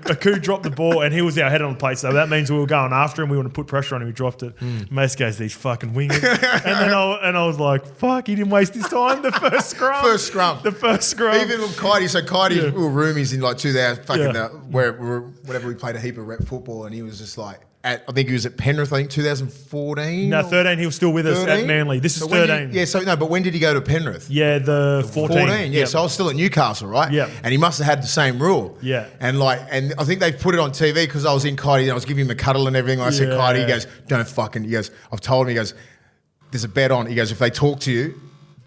Aku dropped the ball and he was our head on the plate. So that means we were going after him. We want to put pressure on him. He dropped it. Mace goes, these fucking wingers. and I was like, fuck, he didn't waste his time. The first scrum. The first scrum. Even with Kitey, so Kitey, we were roomies in like 2000, fucking wherever we played a heap of rep football, and he was just like, I think he was at Penrith, I think 2014. No, 13, he was still with us 13? at Manly. This is So when 13. but when did he go to Penrith? Yeah, the 14. 14, Yep. So I was still at Newcastle, right? Yeah. And he must have had the same rule. Yeah. And I think they put it on TV because I was in Kitey and I was giving him a cuddle and everything. I said, Yeah. Kitey, he goes, don't fucking, he goes, I've told him, he goes, there's a bet on. He goes, if they talk to you,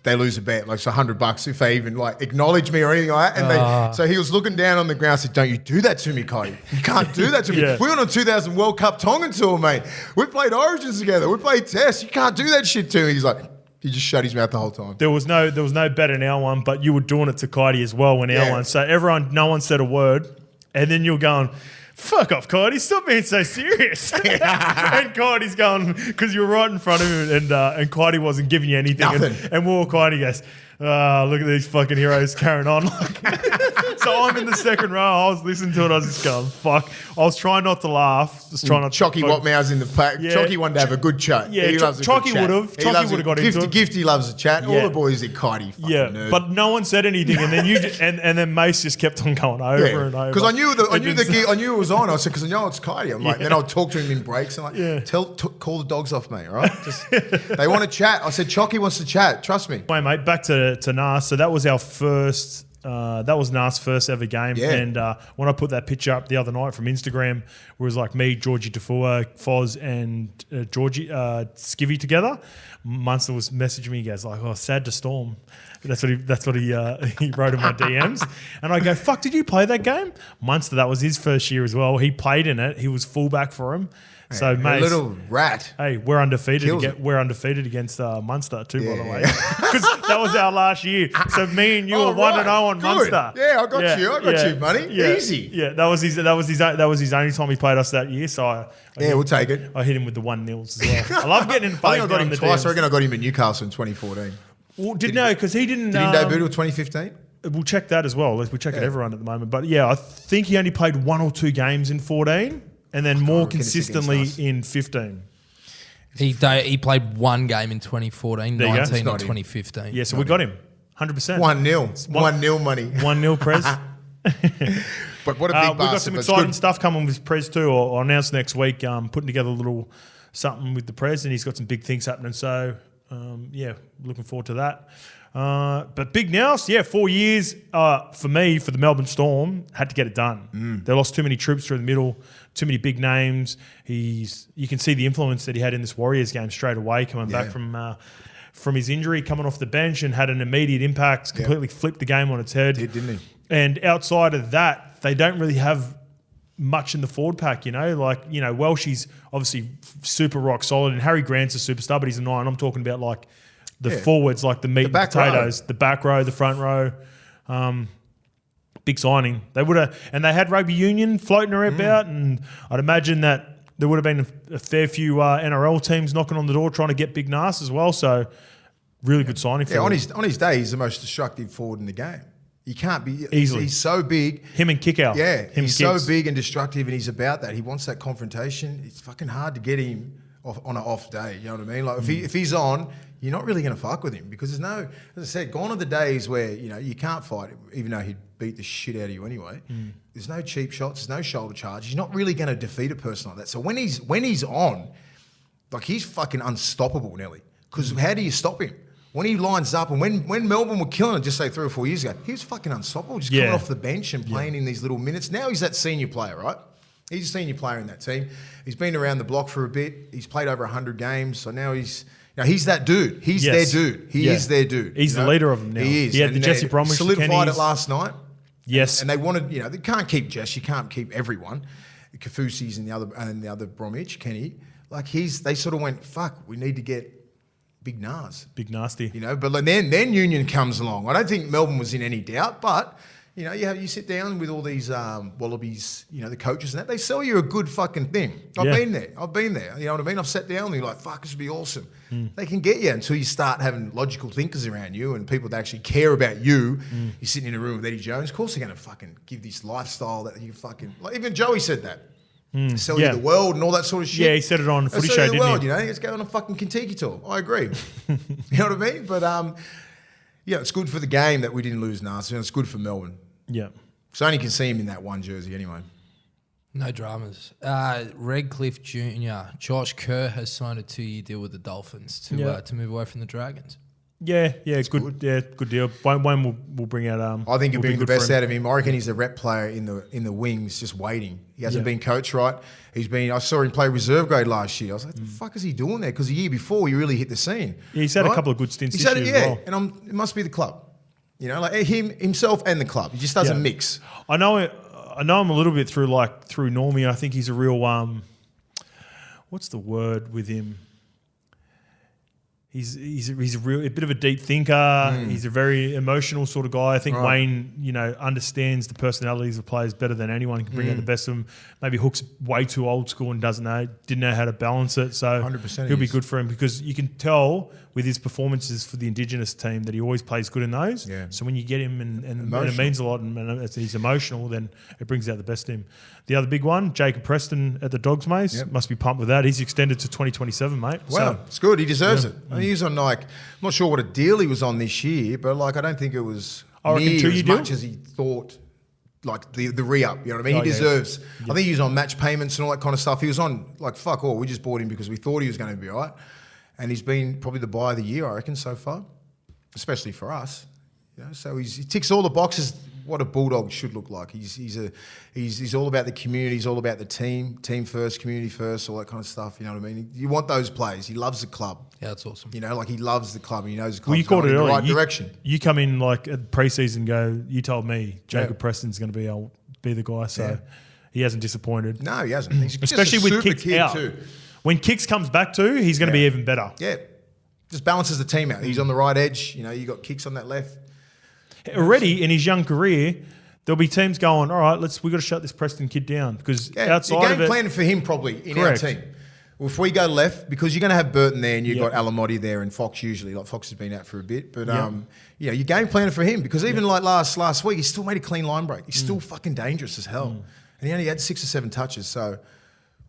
they lose a bet, like it's $100 if they even acknowledge me or anything like that. And so he was looking down on the ground and said, don't you do that to me, Cody. You can't do that to me. Yeah. We went on 2000 World Cup Tongan tour, mate. We played Origins together. We played Tests. You can't do that shit to me. He's like, he just shut his mouth the whole time. There was no bet in our one, but you were doing it to Kitey as well when our one. So no one said a word. And then you're going, fuck off, Cody. Stop being so serious. And Cody's going, because you were right in front of him and Cody wasn't giving you anything. Nothing. And Will Cody goes, look at these fucking heroes carrying on. So I'm in the second row. I was listening to it. I was just going, fuck. I was trying not to laugh. Just trying not to. Chocky Watmow's in the pack. Yeah. Chocky wanted to have a good chat. Yeah, he loves a Chocky good chat. would've. He Chocky loves would've it. got into it. Gifty loves a chat. Yeah. All the boys are Cody fucking nerd. But no one said anything, and then and then Mace just kept on going over and over. Because I knew it was on. I said, because I know it's Cody. I'm like, then I'll talk to him in breaks. I'm like, call the dogs off, mate. All right, they want to chat. I said, Chocky wants to chat. Trust me. Anyway, mate, back to Nas. So that was our first. That was Nas' first ever game. Yeah. And when I put that picture up the other night from Instagram, it was like me, Georgie Tafua, Foz, and Georgie Skivvy together. Munster was messaging me. He goes like, "Oh, sad to Storm." That's what he wrote in my DMs. And I go, "Fuck, did you play that game?" Munster, that was his first year as well. He played in it. He was fullback for him. So, mate, a little rat. Hey, we're undefeated. Kills We're undefeated against Munster too, by the way, because that was our last year. So me and you were 1-0 on Good. Munster. Yeah, I got you, money. Yeah. Easy. Yeah, that was his only time he played us that year. So we'll take it. I hit him with the 1-0s as well. I love getting in I think I phase got down him the twice. DMs. I reckon I got him in Newcastle in 2014. Well, because he didn't. Did he debut till 2015? We'll check that as well. We check it everyone at the moment. But yeah, I think he only played 1 or 2 games in 14. And then more consistently in 15. He played 1 game in 2014, There you go. 19 It's not and him. 2015. Yeah, so we got him. 100%. 1-0. 1-0 money. 1-0 Prez. But what a big We've got bastard. some but it's exciting good. stuff coming with Prez too. I'll announce next week, putting together a little something with the Prez, and he's got some big things happening. So, looking forward to that. But big Nous, 4 years for me, for the Melbourne Storm, had to get it done. They lost too many troops through the middle, too many big names. You can see the influence that he had in this Warriors game straight away, coming back from his injury, coming off the bench and had an immediate impact, completely flipped the game on its head. Didn't he? And outside of that, they don't really have much in the forward pack, Welshie's obviously super rock solid, and Harry Grant's a superstar, but he's a 9. I'm talking about like the forwards, like the meat and back potatoes, the back row, the front row. Big signing. They would have, and they had rugby union floating around about, and I'd imagine that there would have been a fair few NRL teams knocking on the door trying to get Big Nas as well. So really good signing for Yeah, him. on his day, he's the most destructive forward in the game. You can't be Easily. He's so big. Him and kick out. Yeah, Him he's kicks. so big and destructive, and he's about that. He wants that confrontation. It's fucking hard to get him on an off day. You know what I mean? Like if he's on, you're not really going to fuck with him because there's no, as I said, gone are the days where you can't fight him, even though he'd beat the shit out of you anyway. There's no cheap shots. There's no shoulder charge. He's not really going to defeat a person like that. So when he's on, like he's fucking unstoppable, Nelly. Because how do you stop him? When he lines up, and when Melbourne were killing it, just say 3 or 4 years ago, he was fucking unstoppable, just coming off the bench and playing in these little minutes. Now he's that senior player, right? He's a senior player in that team. He's been around the block for a bit. He's played over 100 games, so now he's that dude. He's their dude. He is their dude. He's the leader of them now. He is. He had the And Jesse they Bromwich, the solidified Kennys. it last night. Yes. And they wanted, they can't keep Jess. You can't keep everyone. Kafusi's and the other Bromwich, Kenny. Like they sort of went, fuck, we need to get Big Nas. Big nasty. But then Union comes along. I don't think Melbourne was in any doubt, but you sit down with all these wallabies, the coaches and that, they sell you a good fucking thing. I've been there. You know what I mean? I've sat down and you're like, fuck, this would be awesome. They can get you until you start having logical thinkers around you and people that actually care about you. You're sitting in a room with Eddie Jones. Of course they're going to fucking give this lifestyle that you fucking, like even Joey said that. Sell you the world and all that sort of shit. Yeah, he said it on Footy Sell Show, you the didn't world, he? Let's go on a fucking Kentucky tour. I agree. You know what I mean? But it's good for the game that we didn't lose Nas. It's good for Melbourne. Yeah. So only can see him in that one jersey anyway. No dramas. Redcliffe Jr. Josh Kerr has signed a 2-year deal with the Dolphins to move away from the Dragons. Yeah, good. Yeah, good deal. Wayne will bring out. I think he'll will bring be the good for best him. out of him. I reckon he's a rep player in the wings, just waiting. He hasn't been coached right. I saw him play reserve grade last year. I was like, the fuck is he doing there? Because the year before, he really hit the scene. Yeah, he's had a couple of good stints this year as well. And it must be the club. Like himself and the club. He just doesn't mix. I know him a little bit through Normie. I think he's a real what's the word with him? He's a bit of a deep thinker. He's a very emotional sort of guy. I think Wayne, understands the personalities of players better than anyone. Can bring out the best of them. Maybe Hook's way too old school and didn't know how to balance it. So 100% he'll be good for him because you can tell with his performances for the Indigenous team that he always plays good in those. Yeah. So when you get him and it means a lot and he's emotional, then it brings out the best in him. The other big one, Jacob Preston at the Dogs, mate. Must be pumped with that. He's extended to 2027, mate. Wow, it's good. He deserves it. I mean, he was on I'm not sure what a deal he was on this year, but I don't think it was near as much as he thought. Like the re-up, you know what I mean? He deserves. I think he was on match payments and all that kind of stuff. He was on fuck all. We just bought him because we thought he was going to be all right, and he's been probably the buy of the year, I reckon, so far, especially for us. So he ticks all the boxes. What a Bulldog should look like. He's all about the community. He's all about the team first, community first, all that kind of stuff. You know what I mean? You want those players. He loves the club. Yeah, that's awesome. He loves the club. And he knows the club's you called going it in the earlier. right direction. You come in at pre-season, you told me Jacob Preston's going to be the guy. So he hasn't disappointed. No, he hasn't. He's especially just a with super Kicks kid out. too. When Kicks comes back too, he's going to be even better. Yeah, just balances the team out. He's on the right edge. You got Kicks on that left. Already in his young career, there'll be teams going, all right, we've got to shut this Preston kid down because outside you're of it, planning for him probably in our team. Well, if we go left, because you're going to have Burton there and you've got Alamotti there and Fox usually. Fox has been out for a bit, but you're game planning for him because even last week, he still made a clean line break. He's still fucking dangerous as hell, and he only had 6 or 7 touches. So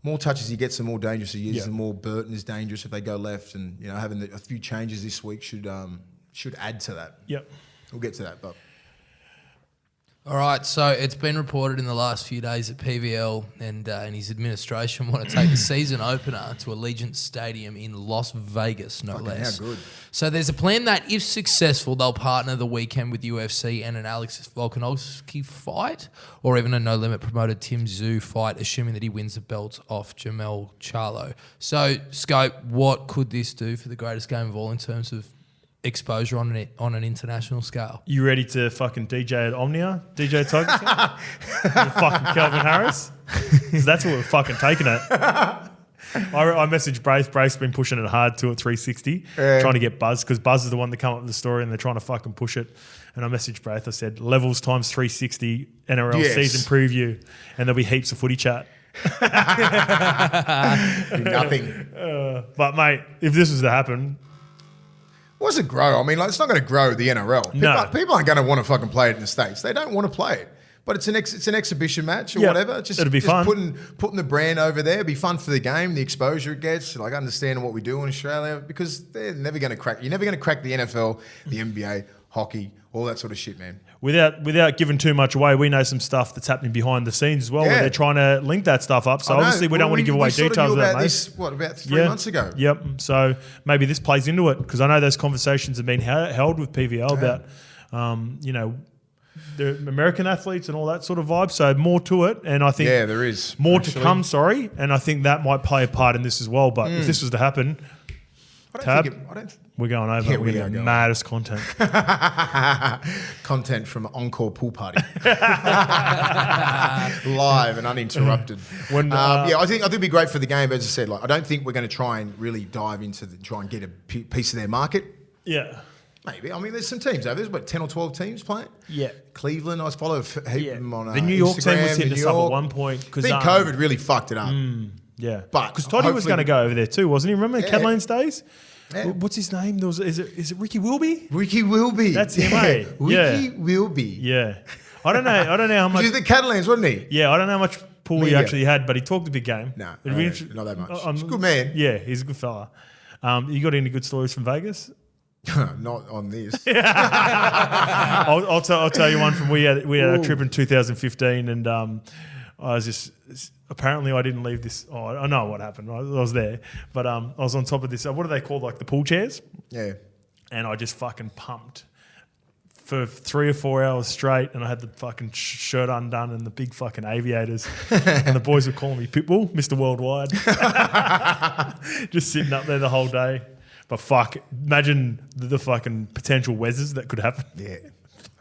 more touches he gets, the more dangerous he is, the more Burton is dangerous if they go left. And having a few changes this week should add to that. Yep, we'll get to that, but. All right, so it's been reported in the last few days that PVL and his administration want to take the season opener to Allegiant Stadium in Las Vegas, no less. How good. So there's a plan that, if successful, they'll partner the weekend with UFC and an Alex Volkanovski fight, or even a No Limit promoted Tim Tszyu fight, assuming that he wins the belt off Jamel Charlo. So, Scope, what could this do for the greatest game of all in terms of exposure on an international scale? You ready to fucking DJ at Omnia? DJ Tiger? Fucking Calvin Harris? Because that's what we're fucking taking it. I messaged Braith. Braith's been pushing it hard to at 360, trying to get Buzz, because Buzz is the one that come up with the story and they're trying to fucking push it. And I messaged Braith. I said, levels times 360 NRL season preview, and there'll be heaps of footy chat. Nothing. But, mate, if this was to happen... What's it grow? I mean, it's not going to grow the NRL. People aren't going to want to fucking play it in the States. They don't want to play it. But it's an exhibition match or whatever. It'll be fun. Putting the brand over there. It'll be fun for the game, the exposure it gets, understanding what we do in Australia, because they're never going to crack. You're never going to crack the NFL, the NBA, hockey, all that sort of shit, man. Without giving too much away, we know some stuff that's happening behind the scenes as well, where they're trying to link that stuff up. So obviously we don't want to give away details of that, mate. About 3 months ago? Yep. So maybe this plays into it, because I know those conversations have been held with PVL about, the American athletes and all that sort of vibe. So more to it, and I think there is more to come. Sorry, and I think that might play a part in this as well. But if this was to happen, we're going over. We're going to maddest content. Content from Encore Pool Party. Live and uninterrupted. I think it'd be great for the game. But as I said, I don't think we're going to try and really dive into try and get a piece of their market. Yeah. Maybe. I mean, there's some teams over there. There's 10 or 12 teams playing. Yeah. Cleveland, I follow them on the New York Instagram, team was hitting us up at one point. I think COVID really fucked it up. Yeah. But because Toddy was going to go over there too, wasn't he? Remember Catalan's days? Yeah. What's his name? Is it Ricky Wilby? Ricky Wilby. That's him, eh? Ricky Wilby. Yeah. I don't know how much. He was the Catalans, wasn't he? Yeah, I don't know how much pull he actually had, but he talked a big game. No, not that much. He's a good man. Yeah, he's a good fella. You got any good stories from Vegas? Not on this. I'll tell you one from we had a trip in 2015, and I was just apparently I didn't leave this. Oh, I know what happened. I was there, but I was on top of this. What are they called? Like the pool chairs? Yeah. And I just fucking pumped for 3 or 4 hours straight, and I had the fucking shirt undone and the big fucking aviators, and the boys were calling me Pitbull, Mr. Worldwide, just sitting up there the whole day. But fuck, imagine the fucking potential weathers that could happen. Yeah.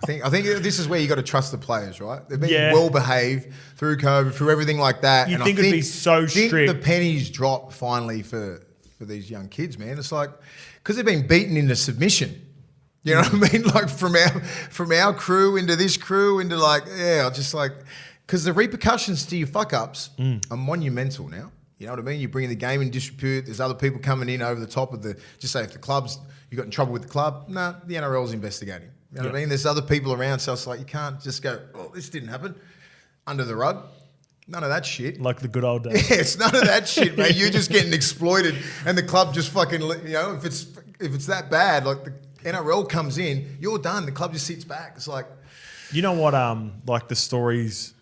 I think this is where you got to trust the players, right? They've been well behaved through COVID, through everything like that. You'd think it'd be so strict. The pennies drop finally for for these young kids, man. It's like, because they've been beaten into submission. You know what I mean? Like from our crew into this crew into because the repercussions to your fuck-ups are monumental now. You know what I mean? You bring the game in disrepute. There's other people coming in over the top of just say if the club's, you got in trouble with the club, the NRL's investigating. You know what I mean? There's other people around, so it's like you can't just go, oh, this didn't happen, under the rug. None of that shit. Like the good old days. Yeah, it's none of that shit, mate. You're just getting exploited, and the club just fucking, if it's that bad, like the NRL comes in, you're done. The club just sits back. It's like, you know what? Like the stories,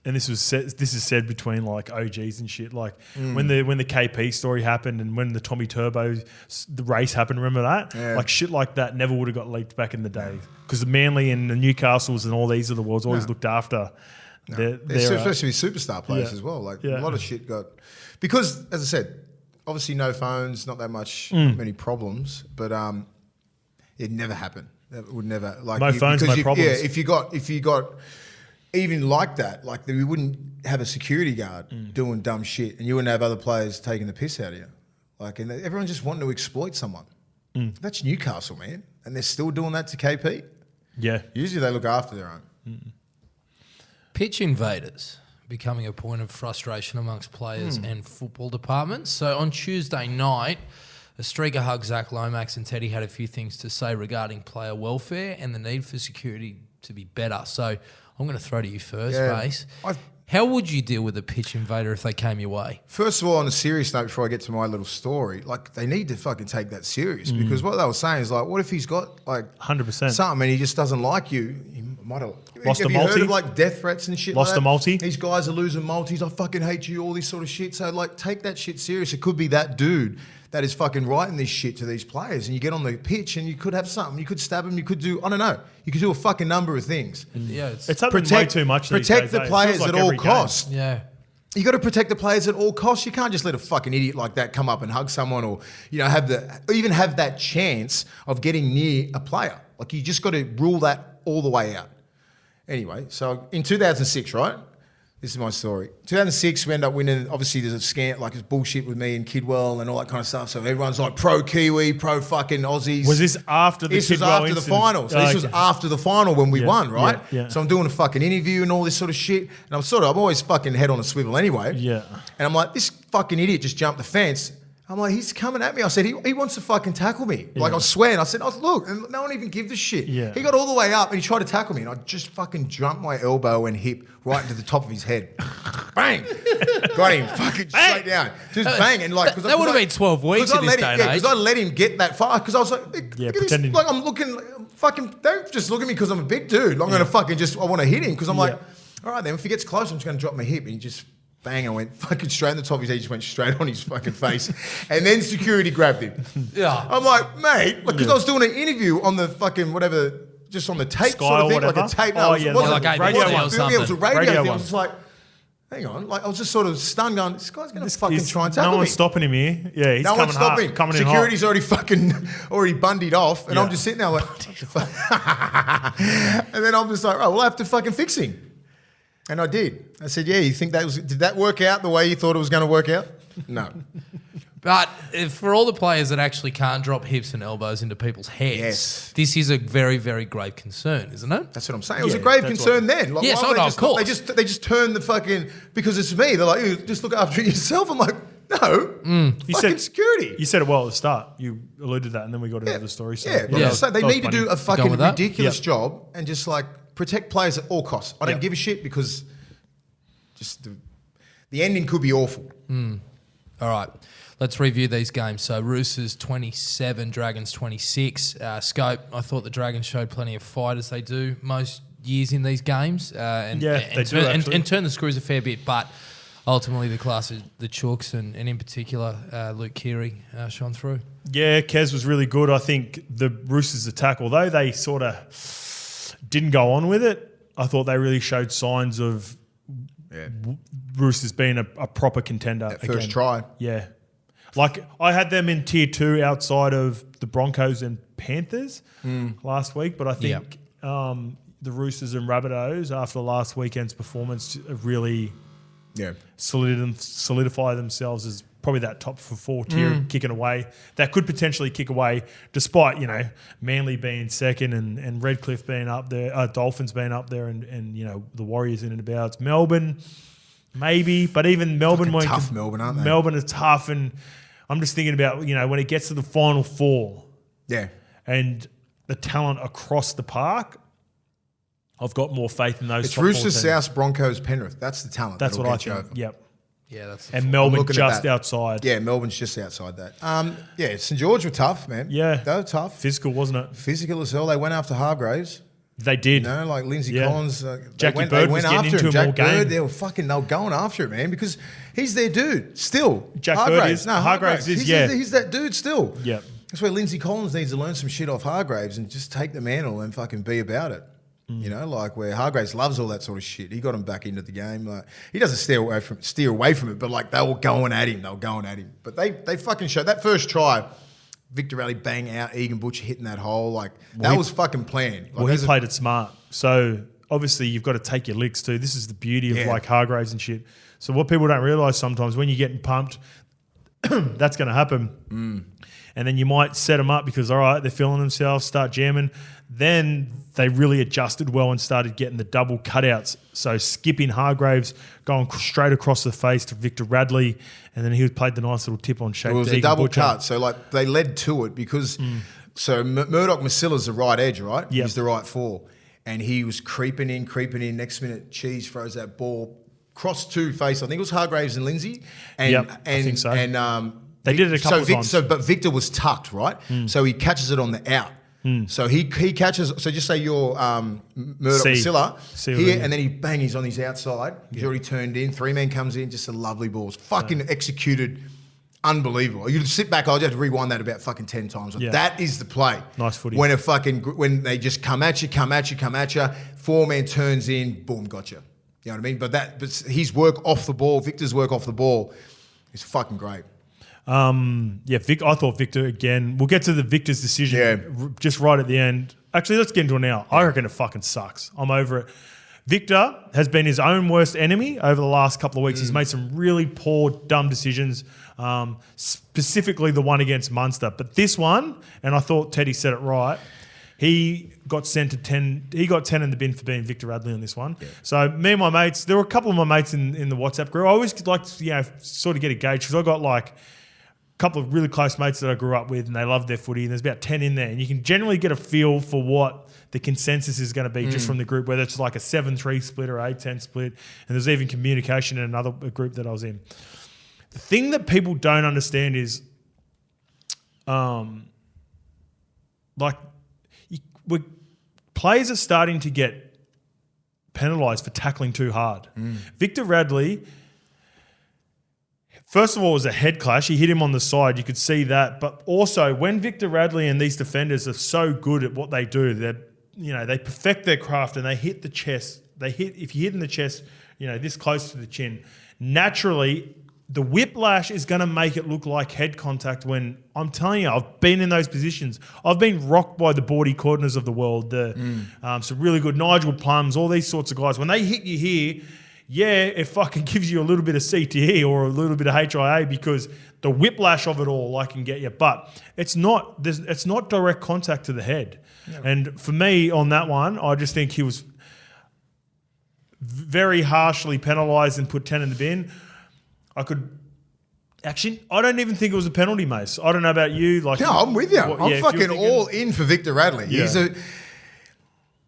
and this is said between like OGs and shit. Like when the KP story happened, and when the Tommy Turbo the race happened. Remember that? Yeah. Like shit like that never would have got leaked back in the day because the Manly and the Newcastles and all these of the world's always looked after. they're especially superstar players as well. Like a lot of shit got because, as I said, obviously no phones, not that much, not many problems, but it never happened. That would never like no phones, no problems. Yeah, if you got even like that, like we wouldn't have a security guard doing dumb shit, and you wouldn't have other players taking the piss out of you. Like, and everyone's just wanting to exploit someone. That's Newcastle, man, and they're still doing that to KP. Yeah, usually they look after their own. Pitch invaders becoming a point of frustration amongst players and football departments. So on Tuesday night, a streaker hugged Zach Lomax and Teddy had a few things to say regarding player welfare and the need for security to be better. So I'm going to throw to you first, Mace. How would you deal with a pitch invader if they came your way? First of all, on a serious note, before I get to my little story, like they need to fucking take that serious because what they were saying is like, what if he's got like 100% something and he just doesn't like you? He might have lost a multi. Have you heard of like death threats and shit? Lost like a multi. These guys are losing multis. I fucking hate you. All this sort of shit. So like, take that shit serious. It could be that dude that is fucking writing this shit to these players, and you get on the pitch and you could have something. You could stab him. You could do, I don't know. You could do a fucking number of things. Yeah, it's happening way too much. Protect the players at all costs. Yeah. You got to protect the players at all costs. You can't just let a fucking idiot like that come up and hug someone, or have that chance of getting near a player. Like you just got to rule that all the way out. Anyway, so in 2006, right? This is my story. 2006, we end up winning. Obviously, there's a scam, like it's bullshit with me and Kidwell and all that kind of stuff. So everyone's like pro Kiwi, pro fucking Aussies. Was this after the This was after the final. So this was after the final when we won, right? Yeah. So I'm doing a fucking interview and all this sort of shit. And I'm always fucking head on a swivel anyway. Yeah. And I'm like, this fucking idiot just jumped the fence. I'm like, he's coming at me. I said, he wants to fucking tackle me. Like, I was swearing. I said, look, and no one even gives a shit. Yeah. He got all the way up and he tried to tackle me. And I just fucking jumped my elbow and hip right into the top of his head. Bang! Got him fucking straight down. Just bang. And like, that would have been 12 weeks in this day and age. Because I let him get that far. Because I was like, look at this. Like, I'm looking, fucking, don't just look at me because I'm a big dude. I'm going to fucking I want to hit him. Because I'm like, all right, then if he gets close, I'm just going to drop my hip. And he just... Bang, I went fucking straight on the top of his head, just went straight on his fucking face. And then security grabbed him. Yeah. I'm like, mate, because I was doing an interview on the fucking whatever, just on the tape Sky sort of or thing. whatever? Like a tape. Oh, No, yeah, it wasn't like it radio wasn't or a film, it was a something. radio thing. I one. was just like, hang on. Like I was just sort of stunned going, this guy's going to fucking try and tackle No me. one's stopping him here. Yeah, he's No coming one's stopping. coming in hot. Security's already bundied off. And I'm just sitting there like, what the fuck? And then I'm just like, right, well, I have to fucking fix him. And I did. I said, yeah, you think did that work out the way you thought it was going to work out? No. But for all the players that actually can't drop hips and elbows into people's heads, this is a very, very grave concern, isn't it? That's what I'm saying. It was a grave concern then. Like, yes, why would of course. They just turned the fucking, because it's me, they're like, "Ew, just look after it yourself." I'm like, no, fucking security. You said it well at the start. You alluded to that, and then we got into the story. So They need to do a fucking ridiculous Yep. job and just like protect players at all costs. I don't give a shit because just the ending could be awful. All right, let's review these games. So Roosters 27, Dragons 26. Scope, I thought the Dragons showed plenty of fight as they do most years in these games. And turn the screws a fair bit, but ultimately the class of the Chooks and in particular Luke Keary shone through. Yeah, Kez was really good. I think the Roosters attack, although they sort of didn't go on with it, I thought they really showed signs of Roosters being a proper contender. That first try. Yeah. Like, I had them in tier 2 outside of the Broncos and Panthers last week, but I think the Roosters and Rabbitohs, after last weekend's performance, have really solidify themselves as probably that top four tier kicking away. That could potentially kick away, despite, you know, Manly being second and Redcliffe being up there, Dolphins being up there, and you know, the Warriors in and about. Melbourne, maybe, but even Melbourne Fucking tough, Melbourne, aren't they? Melbourne is tough, and I'm just thinking about, you know, when it gets to the final four, and the talent across the park, I've got more faith in those. It's top four Roosters, teams. South, Broncos, Penrith. That's the talent. That's that'll what I get you think. over. Yep. Yeah, that's And Melbourne looking at just that. outside. Yeah, Melbourne's just outside that. Yeah, St George were tough, man. Yeah. They were tough. Physical, wasn't it? Physical as hell. They went after Hargraves. They did. You know, like Lindsay Yeah. Collins. Jackie Bird was getting into him Jack all Bird, game. they were going after it, man, because he's their dude still. Jack Hargraves. Bird is. No, Hargraves is, he's, yeah. He's that dude still. Yep. That's where Lindsay Collins needs to learn some shit off Hargraves and just take the mantle and fucking be about it. You know, like where Hargraves loves all that sort of shit. He got him back into the game. Like he doesn't steer away from it, but like they were going at him. But they fucking showed that first try. Victor Rally bang out, Egan Butcher hitting that hole. Like that was fucking planned. Like, Well, he played it smart. So obviously you've got to take your licks too. This is the beauty of like Hargraves and shit. So what people don't realise sometimes when you're getting pumped, that's going to happen. And then you might set them up because, all right, they're feeling themselves, start jamming. Then they really adjusted well and started getting the double cutouts. So skipping Hargraves, going straight across the face to Victor Radley, and then he played the nice little tip on shape. It was a double cut. So like they led to it because so Murdoch Masilla's the right edge, right? Yep. He's the right four. And he was creeping in. Next minute, Cheese throws that ball cross to face. I think it was Hargraves and Lindsay. And, I think so. And they did it a couple of times. But Victor was tucked, right? So he catches it on the out. So he catches. So just say you're Murdoch Masilla here, and then he's on his outside. He's already turned in. 3-man comes in. Just a lovely ball. It's fucking executed. Unbelievable. You sit back. I'll just rewind that about fucking 10 times. That is the play. Nice footy. When they just come at you. 4-man turns in. Boom, gotcha. You know what I mean? But his work off the ball, Victor's work off the ball, is fucking great. Vic. I thought Victor again. We'll get to the Victor's decision just right at the end. Actually, let's get into it now. I reckon it fucking sucks. I'm over it. Victor has been his own worst enemy over the last couple of weeks. He's made some really poor, dumb decisions, specifically the one against Munster. But this one, and I thought Teddy said it right, he got sent to 10. He got 10 in the bin for being Victor Radley on this one. Yeah. So me and my mates, there were a couple of my mates in the WhatsApp group. I always like to, sort of get a gauge because I got like couple of really close mates that I grew up with and they love their footy and there's about 10 in there and you can generally get a feel for what the consensus is going to be just from the group, whether it's like a 7-3 split or 8-10 split, and there's even communication in another group that I was in. The thing that people don't understand is players are starting to get penalised for tackling too hard. Victor Radley, first of all, it was a head clash. He hit him on the side. You could see that. But also, when Victor Radley and these defenders are so good at what they do, they perfect their craft and they hit the chest. If you hit in the chest, this close to the chin, naturally, the whiplash is going to make it look like head contact when, I'm telling you, I've been in those positions. I've been rocked by the Bordy Cordners of the world, some really good Nigel Plums, all these sorts of guys. When they hit you here, it fucking gives you a little bit of CTE or a little bit of HIA because the whiplash of it all can get you. But it's not direct contact to the head. Yeah. And for me on that one, I just think he was very harshly penalised and put 10 in the bin. I don't even think it was a penalty, Mace. I don't know about you. No, I'm with you. I'm fucking all in for Victor Radley. Yeah.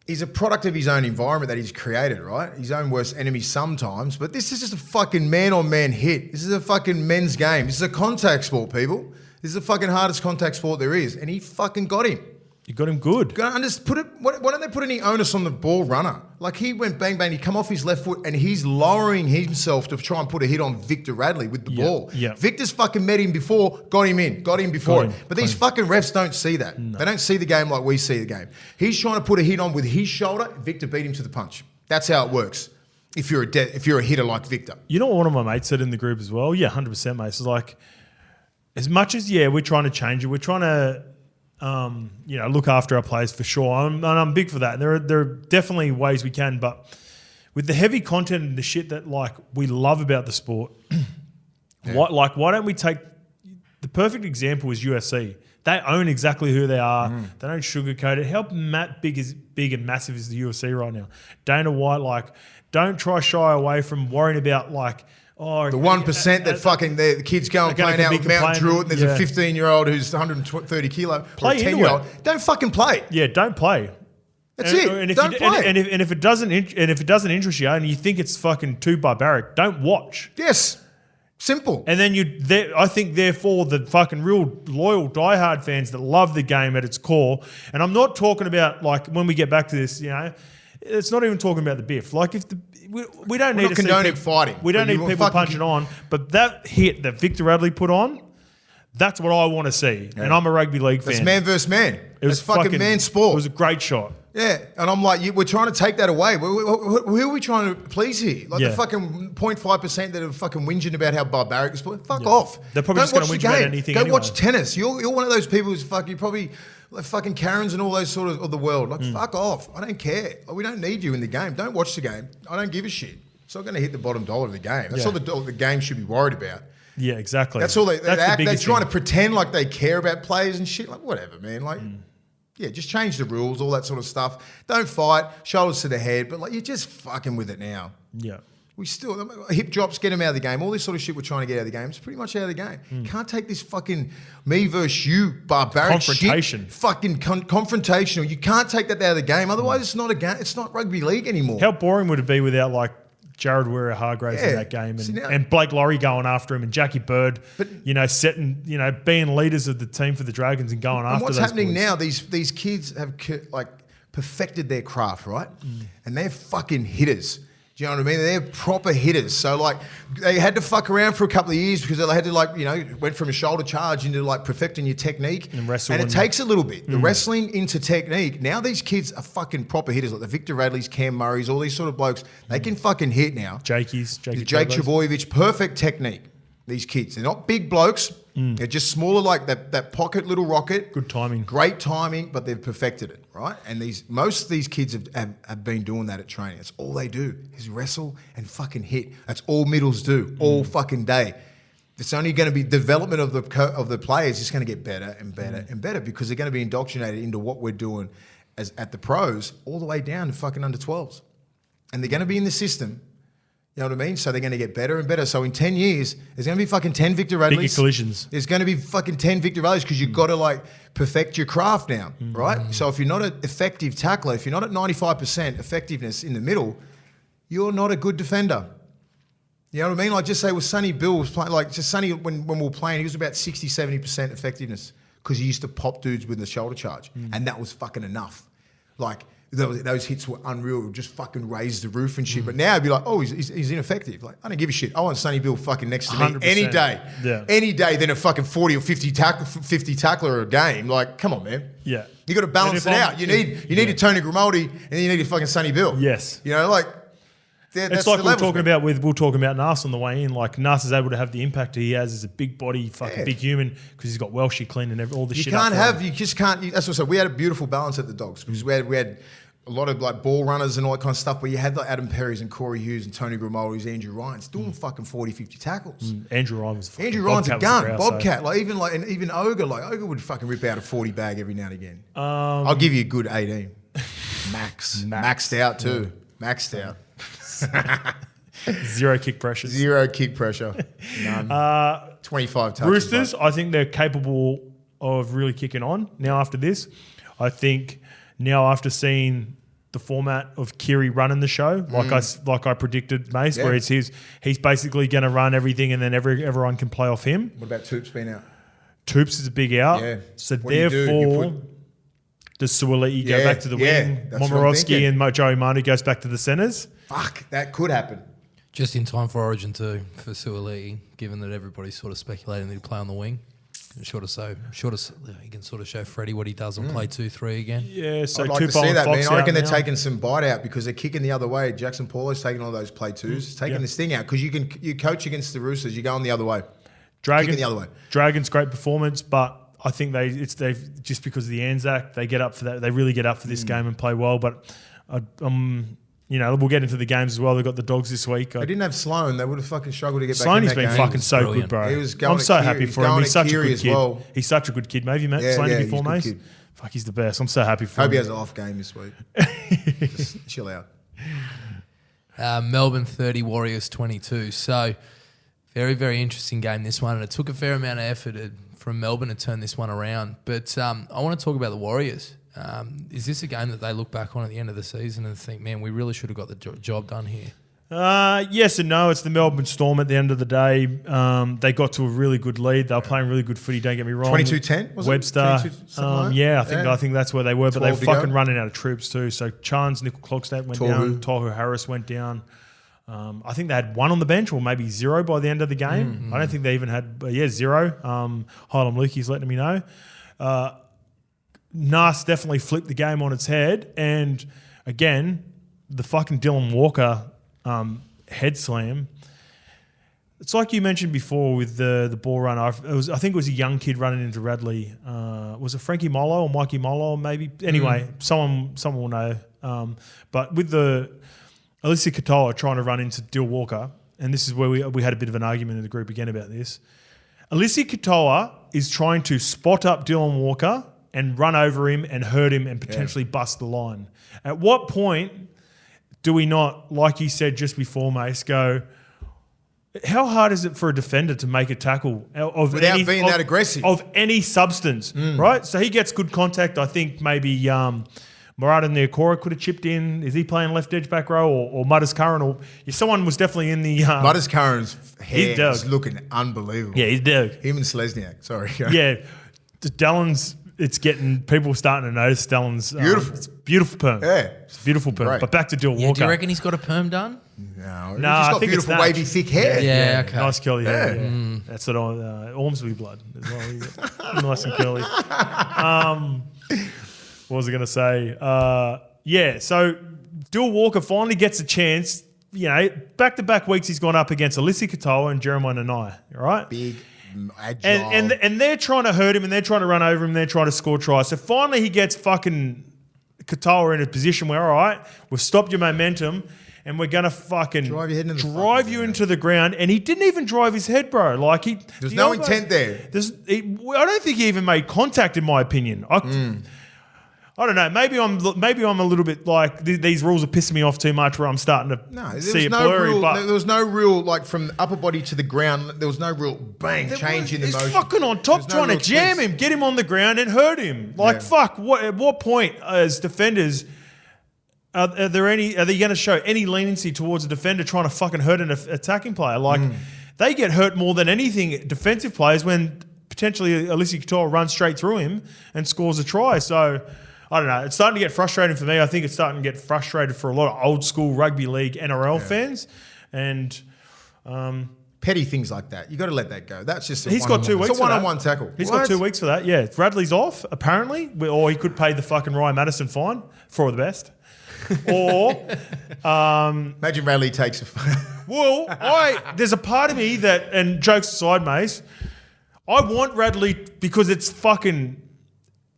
He's a product of his own environment that he's created, right? His own worst enemy sometimes. But this is just a fucking man-on-man hit. This is a fucking men's game. This is a contact sport, people. This is the fucking hardest contact sport there is. And he fucking got him. You got him good. Why don't they put any onus on the ball runner? Like he went bang, bang, he come off his left foot and he's lowering himself to try and put a hit on Victor Radley with the ball. Yeah. Victor's fucking met him before, got him before him. But these fucking refs don't see that. No. They don't see the game like we see the game. He's trying to put a hit on with his shoulder. Victor beat him to the punch. That's how it works. If you're a hitter like Victor. You know what one of my mates said in the group as well? Yeah, 100%, mate. It's like, as much as, we're trying to change it, we're trying to look after our players for sure. I'm big for that. There are definitely ways we can, but with the heavy content and the shit that we love about the sport, Yeah. Why don't we take the perfect example is UFC. They own exactly who they are. They don't sugarcoat it. How big and massive is the UFC right now? Dana White, don't try shy away from worrying about the 1% that fucking the kids go and playing out with Mountain Druitt, and there's a 15-year-old who's 130 kilo, or a 10-year-old. Don't fucking play. Yeah, don't play. That's it. Don't play. And if it doesn't interest you, and you think it's fucking too barbaric, don't watch. Yes. Simple. And then I think, therefore, the fucking real loyal, diehard fans that love the game at its core, and I'm not talking about when we get back to this, it's not even talking about the biff. We don't need to condone fighting. We don't need people punching on, but that hit that Victor Radley put on, that's what I want to see. Yeah. And I'm a rugby league fan. It's man versus man. It was fucking man sport. It was a great shot. Yeah, and I'm like, we're trying to take that away. Who are we trying to please here? The fucking 0.5% that are fucking whinging about how barbaric this sport. Fuck off. They're probably just going to whinge about anything anyway. Go watch tennis. You're one of those people who's you're probably fucking Karens and all those sort of the world. Fuck off. I don't care. We don't need you in the game. Don't watch the game. I don't give a shit. It's not going to hit the bottom dollar of the game. That's all the game should be worried about. Yeah, exactly. That's all they're trying to pretend like they care about players and shit. Whatever, man. Yeah, just change the rules, all that sort of stuff. Don't fight, shoulders to the head, but you're just fucking with it now. Yeah. We still, hip drops, get them out of the game. All this sort of shit we're trying to get out of the game, it's pretty much out of the game. Can't take this fucking me versus you barbaric confrontation. Shit. Fucking confrontational. You can't take that out of the game. Otherwise, it's not a game. It's not rugby league anymore. How boring would it be without Jared Warrior-Hargraves in that game and Blake Laurie going after him and Jackie Bird, being leaders of the team for the Dragons and going after what's those happening boys. now, these kids have perfected their craft, right? And they're fucking hitters. Do you know what I mean? They're proper hitters. So they had to fuck around for a couple of years because they had to went from a shoulder charge into perfecting your technique. And wrestle. And it takes a little bit. The wrestling into technique. Now these kids are fucking proper hitters. Like the Victor Radleys, Cam Murrays, all these sort of blokes. They can fucking hit now. Jake Trbojevic, perfect technique. These kids. They're not big blokes. They're just smaller, that pocket little rocket. Good timing. Great timing, but they've perfected it, right? And most of these kids have been doing that at training. That's all they do is wrestle and fucking hit. That's all middles do all fucking day. It's only going to be development of the players is going to get better and better and better because they're going to be indoctrinated into what we're doing at the pros all the way down to fucking under 12s. And they're going to be in the system. You know what I mean? So they're going to get better and better. So in 10 years, there's going to be fucking 10 Victor Radleys. Bigger collisions. There's going to be fucking 10 Victor Radleys because you've got to perfect your craft now, right? So if you're not an effective tackler, if you're not at 95% effectiveness in the middle, you're not a good defender. You know what I mean? Just say Sonny Bill was playing, Sonny when we were playing, he was about 60, 70% effectiveness because he used to pop dudes with the shoulder charge. And that was fucking enough. Those hits were unreal. It would just fucking raise the roof and shit. But now it'd be he's ineffective. I don't give a shit. I want Sonny Bill fucking next to me 100%. any day. Yeah. Any day than a fucking 40 or 50 tackler a game. Come on, man. Yeah. You got to balance it out. You need a Tony Grimaldi and then you need a fucking Sonny Bill. Yes. That's it's we were talking about Nas on the way in. Nas is able to have the impact he has as a big body, big human because he's got Welshie clean and all the shit. You just can't. That's what I said. We had a beautiful balance at the Dogs because we had a lot of ball runners and all that kind of stuff. Where you had Adam Perry's and Corey Hughes and Tony Grimaldis, Andrew Ryan's doing fucking 40, 50 tackles. Andrew Ryan's a gun. Bobcat, even Ogre, Ogre would fucking rip out a 40 bag every now and again. I'll give you a good 18. Maxed out too. Yeah. Maxed out. Zero kick pressure. None. 25 touches. Roosters, I think they're capable of really kicking on now after this. I think now after seeing the format of Kiri running the show, like I predicted, Mace, where he's basically going to run everything and then everyone can play off him. What about Toops being out? Toops is a big out. Yeah. So therefore, does Suoliti go back to the wing? Momirovski and Joey Manu goes back to the centres? Fuck, that could happen. Just in time for Origin 2 for Suoliti, given that everybody's sort of speculating that he'll play on the wing. You can sort of show Freddie what he does on play 2-3 again. Yeah, so I'd like to see that, man. I reckon they're taking some bite out because they're kicking the other way. Jackson Paulo's taking all those play 2s, taking the sting out because you coach against the Roosters, you're going the other way. Kicking the other way. Dragons, great performance, but I think they just because of the ANZAC, they get up for that. They really get up for this game and play well. But you know, we'll get into the games as well. They've got the Dogs this week. They didn't have Sloan. They would have fucking struggled to get back in Sloaney's that been game. fucking so brilliant. good, bro. He was going I'm so at happy Kiri. for him. He's such a Kiri good as kid. well. He's such a good kid. Maybe you met Yeah, Sloaney yeah, before, he's a good mate? kid. Fuck, he's the best. I'm so happy for Hope him. he has an off game this week. Just chill out. Melbourne 30, Warriors 22. So very, very interesting game, this one. And it took a fair amount of effort from Melbourne to turn this one around. But I want to talk about the Warriors. Is this a game that they look back on at the end of the season and think, man, we really should have got the job done here? Yes and no. It's the Melbourne Storm at the end of the day. They got to a really good lead. They were playing really good footy, don't get me wrong. 22-10, was it? Webster. 22, something like that? Yeah, I Yeah. think that's where they were. But they were 12 to go. fucking running out of troops too. So Chance, Nickel Clockstadt went down. Tohu Harris went down. I think they had one on the bench or maybe zero by the end of the game. I don't think they even had, zero. Hylam Lukey's letting me know. Nas definitely flipped the game on its head. And again, the fucking Dylan Walker head slam. It's like you mentioned before with the ball run. I think it was a young kid running into Radley. Was it Frankie Molo or Mikey Molo? Maybe. Anyway, someone will know. But with the Alicia Katoa trying to run into Dill Walker, and this is where we had a bit of an argument in the group again about this. Alicia Katoa is trying to spot up Dylan Walker and run over him and hurt him and potentially bust the line. At what point do we not, like you said just before, Mace, go, how hard is it for a defender to make a tackle of Without any, being that aggressive? of any substance, right? So he gets good contact. I think maybe Murata Niokora could have chipped in. Is he playing left edge back row or Mudders Curran? Or someone was definitely in the... Mudders Curran's hair Doug. is looking unbelievable. Yeah, he's Doug. Him and Selesniak, sorry. Yeah, Dallon's... It's getting people starting to notice Dallon's Beautiful. It's beautiful perm. Yeah. It's beautiful perm. Great. But back to Dill Walker. Yeah, do you reckon he's got a perm done? No, No, he's I got think it's beautiful Natch. wavy thick hair. Yeah, okay. Nice curly hair. Yeah. Yeah. That's what Ormsby blood as well. Nice and curly. What was I going to say? So Dill Walker finally gets a chance. You know, back-to-back weeks he's gone up against Alyssa Katoa and Jeremiah Nanai, all right? Big, agile. And they're trying to hurt him and they're trying to run over him. They're trying to score tries. So finally he gets fucking Katoa in a position where, all right, we've stopped your momentum and we're going to fucking Drive your head into the drive fucking you ground. into the ground. And he didn't even drive his head, bro. Like There's no intent there. I don't think he even made contact, in my opinion. I don't know. Maybe I'm a little bit like these rules are pissing me off too much. Where I'm starting to see it blurry. But there was no real, like, from the upper body to the ground, there was no real bang change in the he's motion. fucking on top, There's no trying to real jam twist. him, get him on the ground, and hurt him. Like Yeah. fuck. At what point, as defenders, are they going to show any leniency towards a defender trying to fucking hurt an attacking player? Like they get hurt more than anything, defensive players, when potentially Alyssa Katoa runs straight through him and scores a try. So. I don't know. It's starting to get frustrating for me. I think it's starting to get frustrated for a lot of old school rugby league NRL fans. And Petty things like that. You got to let that go. That's just he's got 2 weeks. It's a for that. one-on-one tackle. He's What? got 2 weeks for that. Yeah, Bradley's off apparently, or he could pay the fucking Ryan Madison fine for the best. Or Imagine Radley takes there's a part of me that, and jokes aside, Mace, I want Radley because it's fucking.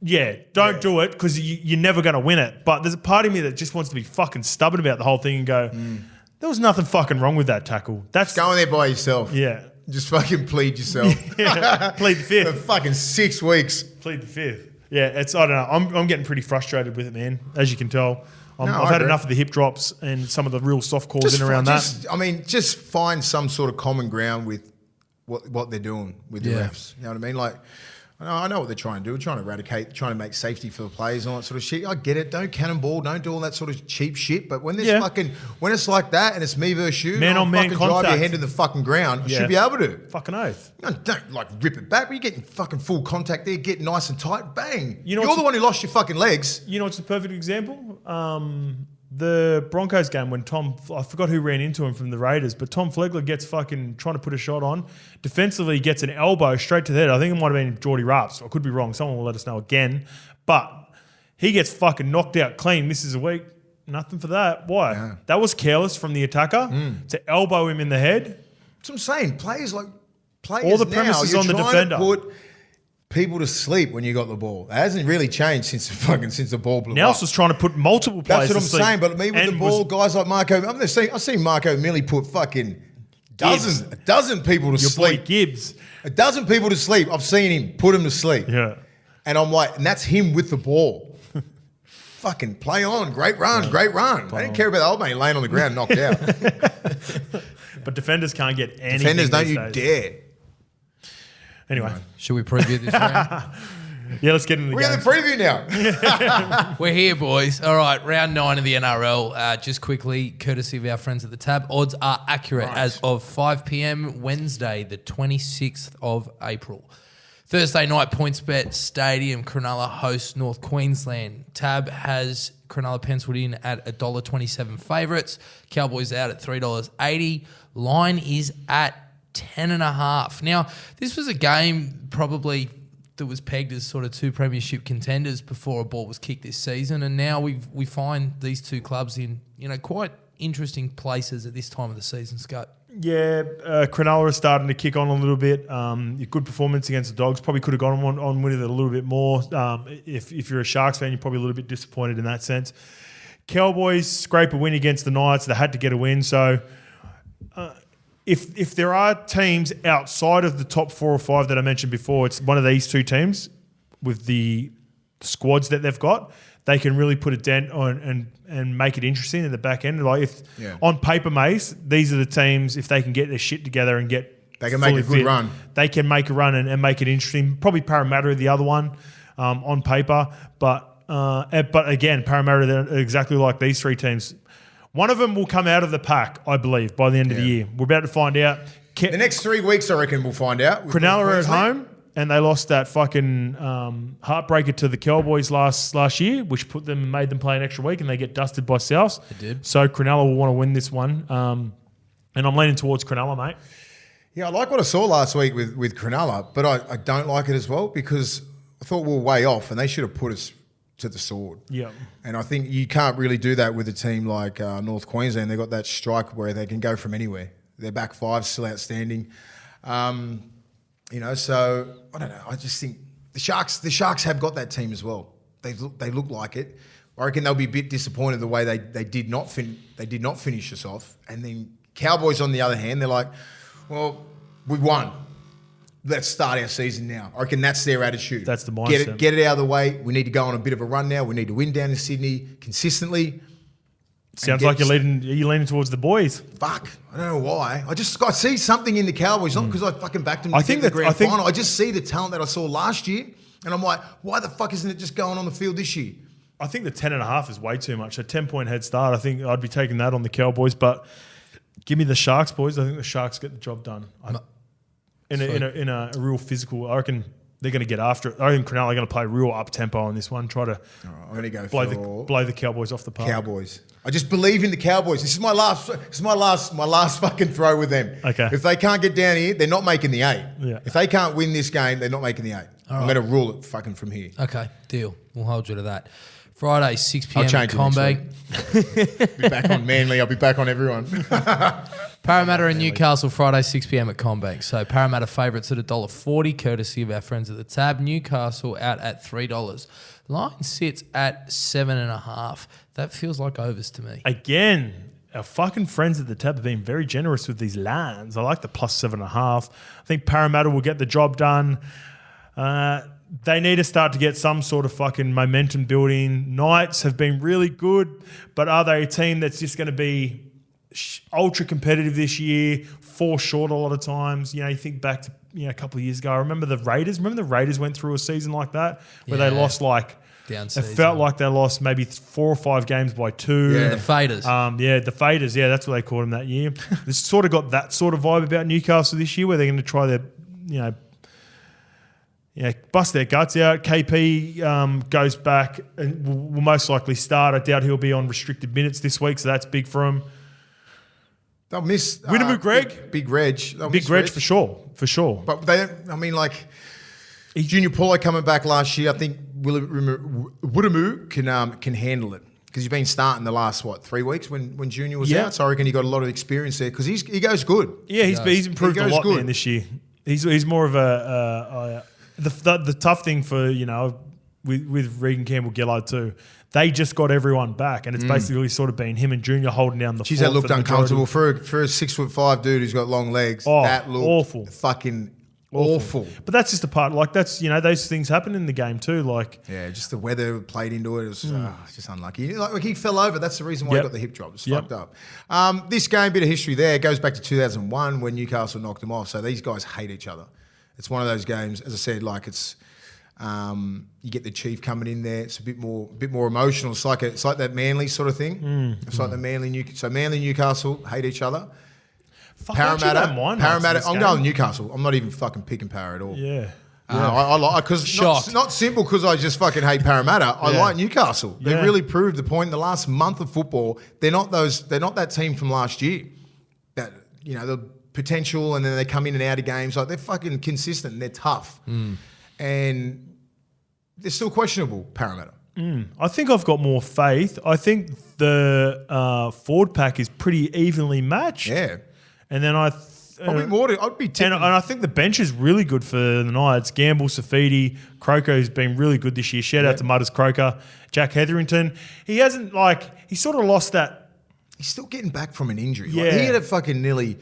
Yeah, don't do it because you're never going to win it. But there's a part of me that just wants to be fucking stubborn about the whole thing and go, there was nothing fucking wrong with that tackle. That's Go in there by yourself. Yeah. Just fucking plead yourself. Plead the For fifth. fucking 6 weeks. Plead the fifth. Yeah, I don't know. I'm getting pretty frustrated with it, man, as you can tell. I've I had agree. enough of the hip drops and some of the real soft calls in around that. Just find some sort of common ground with what they're doing with the Yeah. refs. You know what I mean? Like, I know what they're trying to do. Trying to eradicate, trying to make safety for the players and all that sort of shit. I get it. Don't cannonball. Don't do all that sort of cheap shit. But when there's when it's like that and it's me versus you, Man-on-man fucking drive your contact. head to the fucking ground. You Yeah. should be able to. Fucking oath. No, don't like rip it back. But you're getting fucking full contact there. Get nice and tight. Bang. You know You're what's the one who lost your fucking legs. You know what's a perfect example? The Broncos game when I forgot who ran into him from the Raiders, but Tom Flegler gets fucking trying to put a shot on. Defensively, gets an elbow straight to the head. I think it might have been Geordie Rapps. I could be wrong. Someone will let us know again. But he gets fucking knocked out clean, misses a week. Nothing for that. Why? Yeah. That was careless from the attacker to elbow him in the head. That's what I'm saying. Players All the now, premises you're on the trying to defender. put people to sleep when you got the ball. It hasn't really changed since the ball blew up. Nelson's trying to put multiple players That's what I'm to sleep. saying. But me with the ball, guys like Marco, I've seen Marco Millie put fucking a dozen people to sleep. Boy Gibbs. A dozen people to sleep. I've seen him put them to sleep. Yeah. And I'm like, and that's him with the ball. Fucking play on. Great run. Great run. I didn't care about the old mate laying on the ground knocked out. But defenders can't get anything. Defenders, don't these you days. dare. Anyway. Should we preview this round? Yeah, let's get into the We're in games. the preview now. We're here, boys. All right, round 9 of the NRL. Just quickly, courtesy of our friends at the Tab, odds are accurate as of 5 p.m. Wednesday, the 26th of April. Thursday night, PointsBet Stadium, Cronulla hosts North Queensland. Tab has Cronulla penciled in at $1.27 favourites. Cowboys out at $3.80. Line is at 10.5. Now, this was a game probably that was pegged as sort of two premiership contenders before a ball was kicked this season, and now we find these two clubs in quite interesting places at this time of the season, Scott. Yeah, Cronulla is starting to kick on a little bit. Good performance against the Dogs. Probably could have gone on with it a little bit more. If you're a Sharks fan, you're probably a little bit disappointed in that sense. Cowboys scrape a win against the Knights. They had to get a win. So if there are teams outside of the top 4 or 5 that I mentioned before, it's one of these two teams with the squads that they've got. They can really put a dent on and make it interesting in the back end. Like on paper, Mace, these are the teams, if they can get their shit together and they can make a good run. They can make a run and make it interesting. Probably Parramatta are the other one on paper. But again, Parramatta, they're exactly like these 3 teams. One of them will come out of the pack, I believe, by the end of the year. We're about to find out. The next 3 weeks, I reckon we'll find out. Cronulla are at home. And they lost that fucking heartbreaker to the Cowboys last year, which made them play an extra week, and they get dusted by South. They did. So Cronulla will want to win this one, and I'm leaning towards Cronulla, mate. Yeah, I like what I saw last week with Cronulla, but I don't like it as well because I thought we were way off, and they should have put us to the sword. Yeah. And I think you can't really do that with a team like North Queensland. They've got that strike where they can go from anywhere. Their back five's still outstanding. So I don't know. I just think the Sharks have got that team as well. They look like it. I reckon they'll be a bit disappointed the way they did not finish us off. And then Cowboys, on the other hand, they're like, well, we won. Let's start our season now. I reckon that's their attitude. That's the mindset. Get it out of the way. We need to go on a bit of a run now. We need to win down in Sydney consistently. Sounds like you're leaning towards the boys. Fuck, I don't know why. I see something in the Cowboys, not because I fucking backed them to think get the grand I think- final. I just see the talent that I saw last year, and I'm like, why the fuck isn't it just going on the field this year? I think the 10.5 is way too much. A 10-point head start, I think I'd be taking that on the Cowboys. But give me the Sharks, boys. I think the Sharks get the job done. In a real physical, I reckon they're going to get after it. I reckon Cronulla are going to play real up-tempo on this one, try to I'm going to go blow the Cowboys off the park. Cowboys. I just believe in the Cowboys. This is my last fucking throw with them. Okay. If they can't get down here, they're not making the 8. Yeah. If they can't win this game, they're not making the 8. I'm going to rule it fucking from here. Okay, deal. We'll hold you to that. Friday, 6 p.m. I'll change at it next COMBANK. Be back on Manly. I'll be back on everyone. Parramatta and Newcastle, Friday, 6 p.m. at COMBANK. So Parramatta favourites at $1.40, courtesy of our friends at the Tab. Newcastle out at $3. Line sits at 7.5. That feels like overs to me. Again, our fucking friends at the Tab have been very generous with these lines. I like the plus 7.5. I think Parramatta will get the job done. They need to start to get some sort of fucking momentum building. Knights have been really good, but are they a team that's just going to be ultra competitive this year, fall short a lot of times? You think back to a couple of years ago. I remember the Raiders. Remember the Raiders went through a season like that where they lost down it season. felt like they lost maybe 4 or 5 games by 2. Yeah, the Faders. The Faders. Yeah, that's what they called them that year. It's sort of got that sort of vibe about Newcastle this year, where they're going to try their, bust their guts out. KP goes back and will most likely start. I doubt he'll be on restricted minutes this week, so that's big for him. They'll miss Winnamoo Greg. Big Reg. Big Reg for sure. But Junior Paulo coming back last year, I think Winnamoo can handle it because he's been starting the last 3 weeks when Junior was out. So I reckon he got a lot of experience there because he goes good. Yeah, he's improved a lot good. man this year. He's more of The tough thing for, with Regan Campbell-Gillard too, they just got everyone back, and it's basically sort of been him and Junior holding down the Jeez, fort that looked for the uncomfortable majority. for a 6'5" dude who's got long legs. Oh, That looked awful. fucking awful. But that's just a part. Like that's those things happen in the game too. Like Yeah, just the weather played into it. It was just unlucky. Like he fell over. That's the reason why he got the hip drop. It's fucked up. This game, bit of history there, goes back to 2001 when Newcastle knocked them off. So these guys hate each other. It's one of those games, as I said, like it's you get the Chief coming in there. It's a bit more emotional. It's like that Manly sort of thing. It's like the Manly Newcastle hate each other. fuck, I actually don't mind Parramatta. this I'm game. going Newcastle. I'm not even fucking picking Para at all. Yeah. I like because Shocked. not simple because I just fucking hate Parramatta. I like Newcastle. They Yeah. really proved the point in the last month of football. They're not that team from last year. That the potential, and then they come in and out of games. Like they're fucking consistent and they're tough, and they're still questionable. Parramatta. I think I've got more faith. I think the forward pack is pretty evenly matched. Yeah, And then probably more. I'd be tipping. and I think the bench is really good for the Knights. Gamble, Safidi, Croker's been really good this year. Shout out to Mudders Croker. Jack Hetherington. He hasn't he sort of lost that. He's still getting back from an injury. Yeah. Like, he had a fucking nearly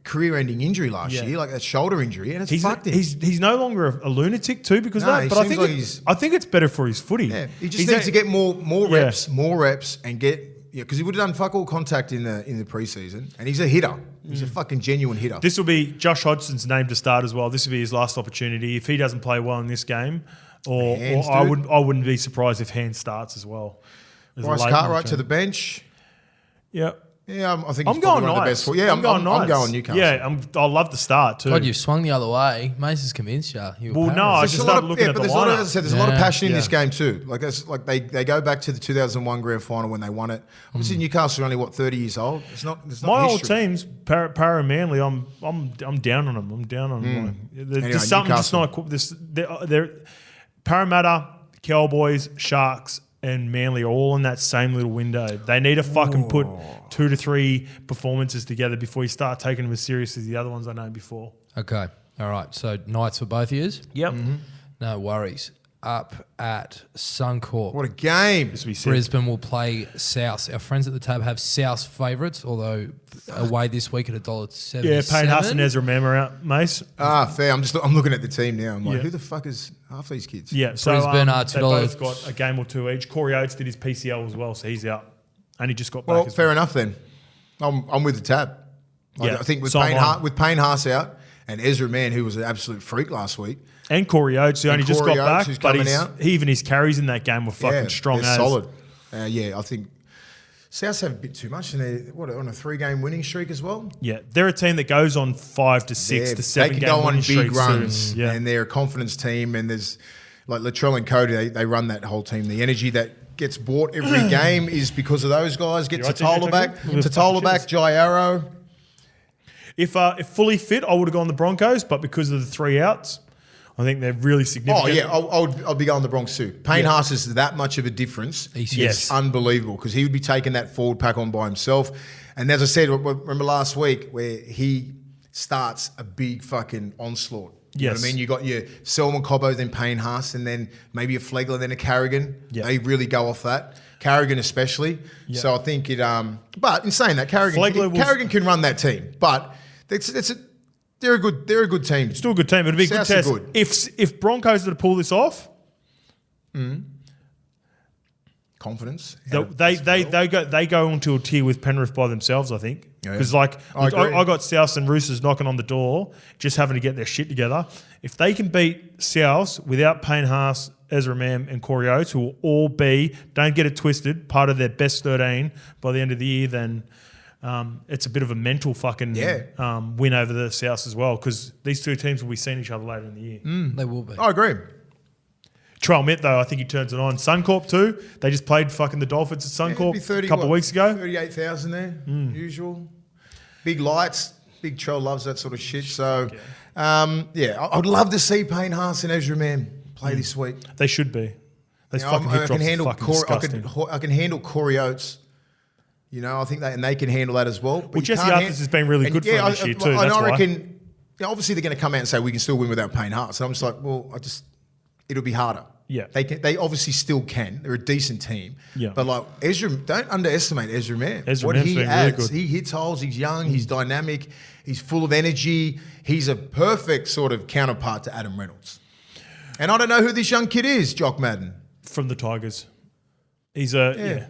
career-ending injury last year, like a shoulder injury, and it's fucked him. He's no longer a lunatic too because of No, that. he But I seems think like I think it's better for his footy. Yeah, he just He's needs to get more Yeah. reps, and get because he would have done fuck all contact in the preseason, and he's a hitter. He's a fucking genuine hitter. This will be Josh Hodgson's name to start as well. This will be his last opportunity if he doesn't play well in this game. Or Hands, I dude. wouldn't be surprised if Hand starts as well. As a Bryce late Cartwright option. to the bench. Yeah. Yeah, I think I'm he's going probably one of the Knights. best. Yeah, I'm going Knights. Newcastle. Yeah, I love the start too. God, you've swung the other way. Mace has convinced you. Well, no, I There's just a lot started of, looking at but the there's a lot of, lineup. as I said, there's a lot of Yeah. passion in Yeah. this game too. Like that's like they go back to the 2001 grand final when they won it. Obviously, Newcastle are only 30 years old. It's not My old history. teams, Para and Manly, I'm down on them. I'm down on them. There's Anyway, something just Newcastle. not. They're Parramatta, Cowboys, Sharks, and Manly are all in that same little window. They need to fucking put 2 to 3 performances together before you start taking them as serious as the other ones I named before. Okay. All right. So Knights for both years. Yep. No worries. Up at Suncorp. What a game! This will be sick. Brisbane will play South. Our friends at the tab have South favourites, although away this week at $1.77. Yeah, Payne Haas and Ezra Mam are out, Mace. Fair. I'm looking at the team now. I'm like, Yeah. who the fuck is half these kids? Yeah, so Brisbane are they $2. both got a game or two each. Corey Oates did his PCL as well, so he's out. And he just got Well, back as fair well. enough then. I'm with the tab. Yeah, I think with so am I. Payne Haas out and Ezra Mann, who was an absolute freak last week. And Corey Oates, who And only just Corey got Oates, back, who's but coming out. even his carries in that game were fucking strong they're as. solid. I think Souths have a bit too much, and they're on a 3-game winning streak as well. Yeah, they're a team that goes on 5 to 6 to 7 they can game go on winning big streaks runs, soon. Yeah. and they're a confidence team. And there's like Latrell and Cody, they run that whole team. The energy that gets bought every game is because of those guys. Get You right, Totola TJ back, Tucker? Totola back, Jai Arrow. If fully fit, I would have gone the Broncos, but because of the 3 outs, I think they're really significant. Oh yeah, I'll be going the Bronx too. Payne Yeah. Haas is that much of a difference. He's Yes. It's unbelievable because he would be taking that forward pack on by himself. And as I said, remember last week where he starts a big fucking onslaught. You know what Yes. I mean? You got your Selman Cobbo, then Payne Haas, and then maybe a Flegler, then a Carrigan. Yeah. They really go off that. Carrigan especially. Yeah. So I think it. But in saying that, Carrigan can run that team. But they're a good team. Still a good team. It'll be a good Souths are test. good. If Broncos were to pull this off, Confidence. they go into a tier with Penrith by themselves, I think. Yeah. Because I agree. got Souths and Roosters knocking on the door, just having to get their shit together. If they can beat Souths without Payne Haas, Ezra Mam, and Corey Oates, who will all be, don't get it twisted, part of their best 13 by the end of the year, then it's a bit of a mental fucking win over the Souths as well. Because these two teams will be seeing each other later in the year. They will be. I agree. Trial Met, though, I think he turns it on. Suncorp, too. They just played fucking the Dolphins at Suncorp a couple of weeks ago. 38,000 there, usual. Big lights. Big Trell loves that sort of shit. So, I'd love to see Payne Haas and Ezra Mann play this week. They should be. Those You know, fucking hip I drops can are handle fucking disgusting. I can handle Corey Oates. You know, I think they can handle that as well. But Well, you Jesse can't Arthurs has been really good for him this year too, And that's I why. reckon obviously they're going to come out and say we can still win without Payne Haas. So I'm just like, well, it'll be harder. Yeah. They obviously still can. They're a decent team. Yeah. But like don't underestimate Ezra Mann. Ezra what Mann's he been really adds, good. he hits holes, he's young, he's dynamic, he's full of energy. He's a perfect sort of counterpart to Adam Reynolds. And I don't know who this young kid is, Jock Madden. From the Tigers. He's a... Yeah.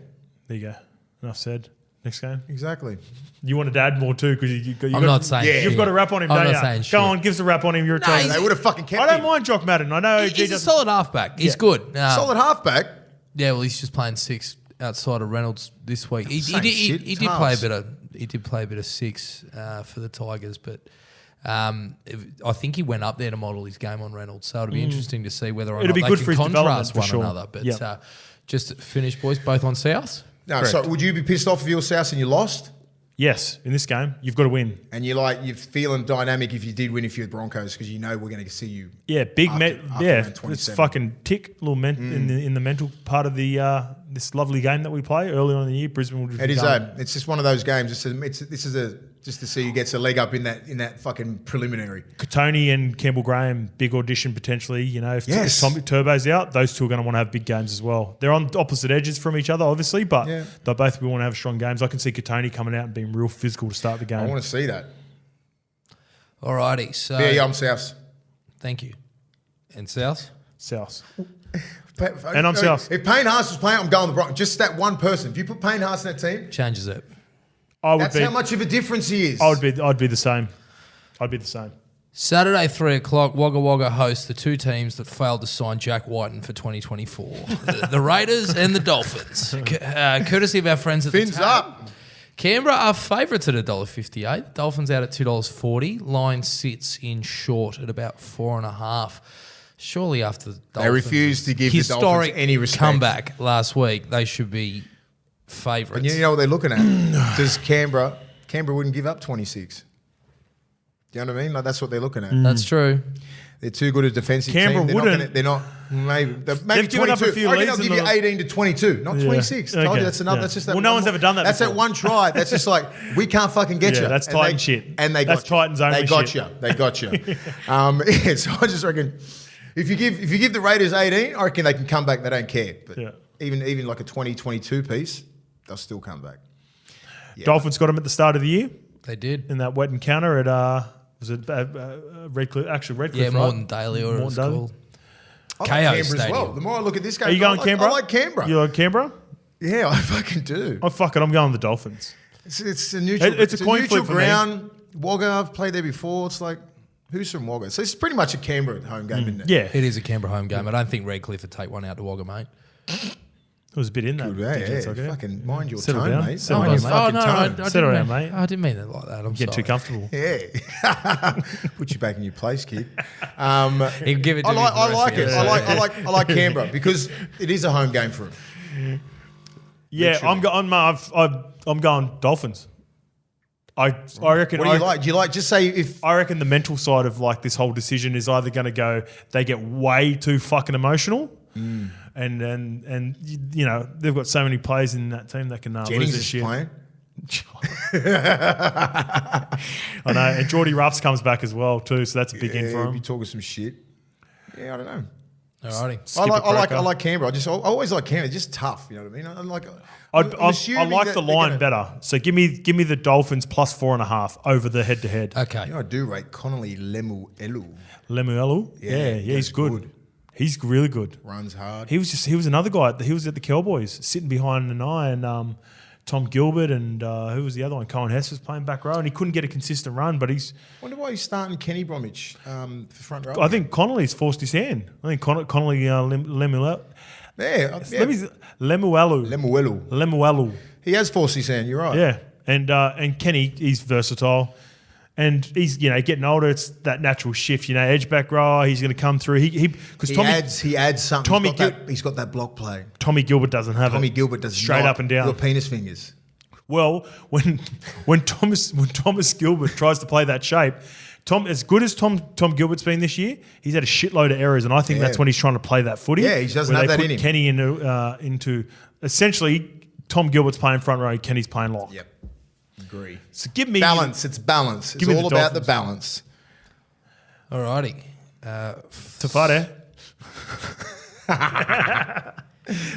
There you go. Enough said. Next game. Exactly. You wanted to add more too because I'm not saying you've got a rap on him, I'm don't not you? saying Go shit. on, give us a rap on him. You're a No, Tiger. They would have fucking kept I don't him. mind Jock Madden. I know He's a solid halfback. He's Yeah. good. Solid halfback. Yeah, well, he's just playing 6 outside of Reynolds this week. He Same did shit, he it's did play a halves. bit of 6 for the Tigers, but I think he went up there to model his game on Reynolds. So it'll be interesting to see whether or It'll not be they good can for his development, contrast for one sure. another. But Yep. just to finish, boys, both on South. No, Correct. so would you be pissed off if you're South and you lost? Yes, in this game, you've got to win. And you're feeling dynamic if you did win if you're the Broncos because you know we're going to see you. Yeah, big after yeah, round it's 27. fucking tick little in the mental part of the this lovely game that we play early on in the year. Brisbane will just It be is done. it's just one of those games. Just to see who gets a leg up in that fucking preliminary. Tony and Campbell Graham, big audition potentially. You know, if Yes. Tommy Turbo's out, those two are going to want to have big games as well. They're on opposite edges from each other, obviously, but Yeah. they'll both want to have strong games. I can see Katoni coming out and being real physical to start the game. I want to see that. Alrighty, so Yeah, I'm South. thank you. And South? South. And I'm South. If Payne Haas was playing, I'm going the Broncos. Just that one person. If you put Payne Haas in that team, Changes it. that's how much of a difference he is. I'd be the same. I'd be the same. Saturday, 3 o'clock, Wagga Wagga hosts the two teams that failed to sign Jack Whiten for 2024. the Raiders and the Dolphins. Courtesy of our friends at Fins the Tab. up. Canberra are favourites at $1.58. Dolphins out at $2.40. Line sits in short at about 4.5. Surely after the Dolphins' refused to give the Dolphins historic any respect. comeback last week, they should be favourites. And you know what they're looking at? Does Canberra wouldn't give up 26. Do you know what I mean? Like that's what they're looking at. That's true. They're too good a defensive Canberra team. wouldn't. They're not. Maybe They've given 22. up a few I reckon leads they'll in give you the- 18 to 22, not Yeah. 26. Told Okay. you that's enough. Yeah. That's just that. Well, no one one's more- ever done that That's before. that one try. That's just like we can't fucking get Yeah, you. that's And Titan they- shit. And they That's got you. Titans only They got shit. you. They got you. Yeah, so I just reckon if you give the Raiders 18, I reckon they can come back. They don't care. But Yeah. even like a 20-22 piece, they'll still come back. Dolphins got them at the start of the year They did. in that wet encounter at was it Redcliffe? Actually, Redcliffe. Yeah, right? more than Daly or Morton it's Daly. called. I like KO Canberra as Stadium. well. The more I look at this game, Are you going Canberra? I like Canberra. You like Canberra? Yeah, I fucking do. Oh fuck it, I'm going the Dolphins. It's a neutral. It's a coin neutral flip for me. ground. Wagga, I've played there before. It's like who's from Wagga? So it's pretty much a Canberra home game, isn't it? Yeah, It is a Canberra home game. I don't think Redcliffe would take one out to Wagga, mate. it was a bit in that. Yeah, digits, okay. fucking mind your Settle tone, down. mate. Settle Mind down, your mate. fucking tone. Settle didn't down, mean- mate. I didn't mean it like that. I'm Get sorry. too comfortable. Yeah, put you back in your place, kid. He'll give it to I me like, for the I rest like of the it. episode. I like Canberra because it is a home game for him. Yeah, I'm going Dolphins. I reckon. What do you like? Do you like just say if I reckon the mental side of like this whole decision is either going to go they get way too fucking emotional, and you know they've got so many players in that team that can lose Jennings this is shit. playing? I know, and Geordie Ruffs comes back as well too, so that's a big in for He'll him. be talking some shit. Yeah, I don't know. Alrighty. Skip a I cracker. like Canberra. I always like Canberra. It's just tough. You know what I mean? I'm like, I assuming like that the they're line gonna- better. So give me the Dolphins plus 4.5 over the head to head. Okay. You know, I do rate Connolly Lemuelu. Lemuelu, yeah, he's that's good. good. He's really good. Runs hard. He was another guy. He was at the Cowboys, sitting behind an eye, and Tom Gilbert and who was the other one? Cohen Hess was playing back row, and he couldn't get a consistent run. But Wonder why he's starting Kenny Bromwich for front row. I think Connolly's forced his hand. I think Connolly Lemuelu. Lemuelu. He has forced his hand. You're right. Yeah, and Kenny, he's versatile, and he's getting older. It's that natural shift. Edge back row. He's going to come through. Because He adds something. Tommy He's got that block play. Tommy Gilbert doesn't have it. Tommy Gilbert does straight not. up and down. Your penis fingers. Well, when Thomas Gilbert tries to play that shape, as good as Tom Gilbert's been this year, he's had a shitload of errors, and I think that's when he's trying to play that footy. Yeah, he doesn't where have they that put in him. Kenny into essentially Tom Gilbert's playing front row, Kenny's playing lock. Yep. Agree. So give me Balance. It's balance. It's Give me all the about the Dolphins. balance. Alrighty. Tafade.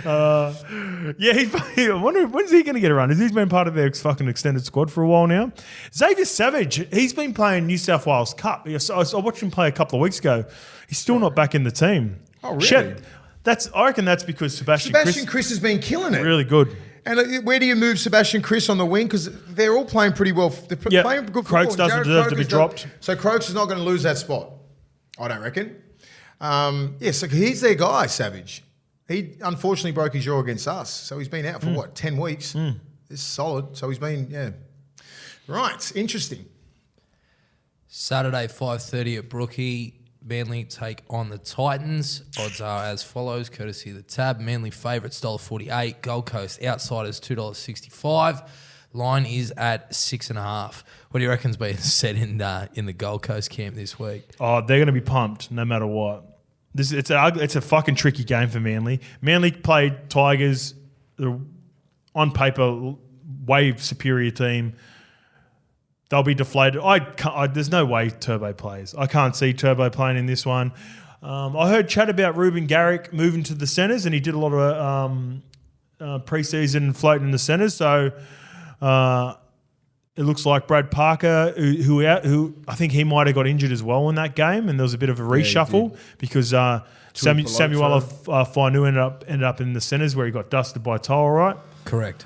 I wonder when's he going to get a run? He's been part of their fucking extended squad for a while now. Xavier Savage, he's been playing New South Wales Cup. I watched him play a couple of weeks ago. He's still not back in the team. Oh, really? I reckon that's because Sebastian Chris has been killing it. Really good. And where do you move Sebastian Chris on the wing? Because they're all playing pretty well. They're playing good football. Croaks doesn't deserve to be dropped. So Croaks is not going to lose that spot, I don't reckon. So he's their guy, Savage. He unfortunately broke his jaw against us. So he's been out for 10 weeks? It's solid. So he's been, Right, interesting. Saturday, 5:30 at Brookie. Manly take on the Titans. Odds are as follows, courtesy of the tab. Manly favourites $1.48. Gold Coast outsiders $2.65. Line is at 6.5. What do you reckon's being said in the Gold Coast camp this week? Oh, they're going to be pumped no matter what. It's a fucking tricky game for Manly. Manly played Tigers, on paper, way superior team. They'll be deflated. There's no way Turbo plays. I can't see Turbo playing in this one. I heard chat about Ruben Garrick moving to the centres, and he did a lot of pre-season floating in the centres. So it looks like Brad Parker, who I think he might have got injured as well in that game, and there was a bit of a reshuffle because Samuel Fainu ended up in the centres where he got dusted by Toll, right? Correct.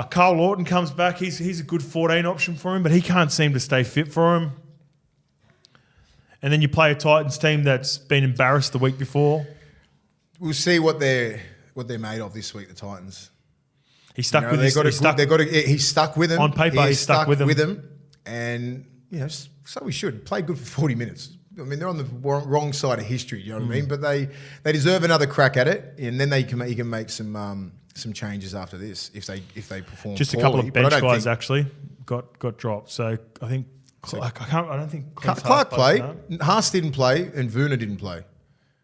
Carl Lawton comes back. He's a good 14 option for him, but he can't seem to stay fit for him. And then you play a Titans team that's been embarrassed the week before. We'll see what they're made of this week. The Titans. He's stuck with He's stuck with them on paper. He's stuck with them, and so we should play good for 40 minutes. I mean, they're on the wrong side of history. You know what I mean? But they deserve another crack at it, and then he can make some changes after this if they perform. Just poorly. a couple of bench guys actually got dropped. So I think I don't think Clark played. Haas didn't play, and Vuna didn't play.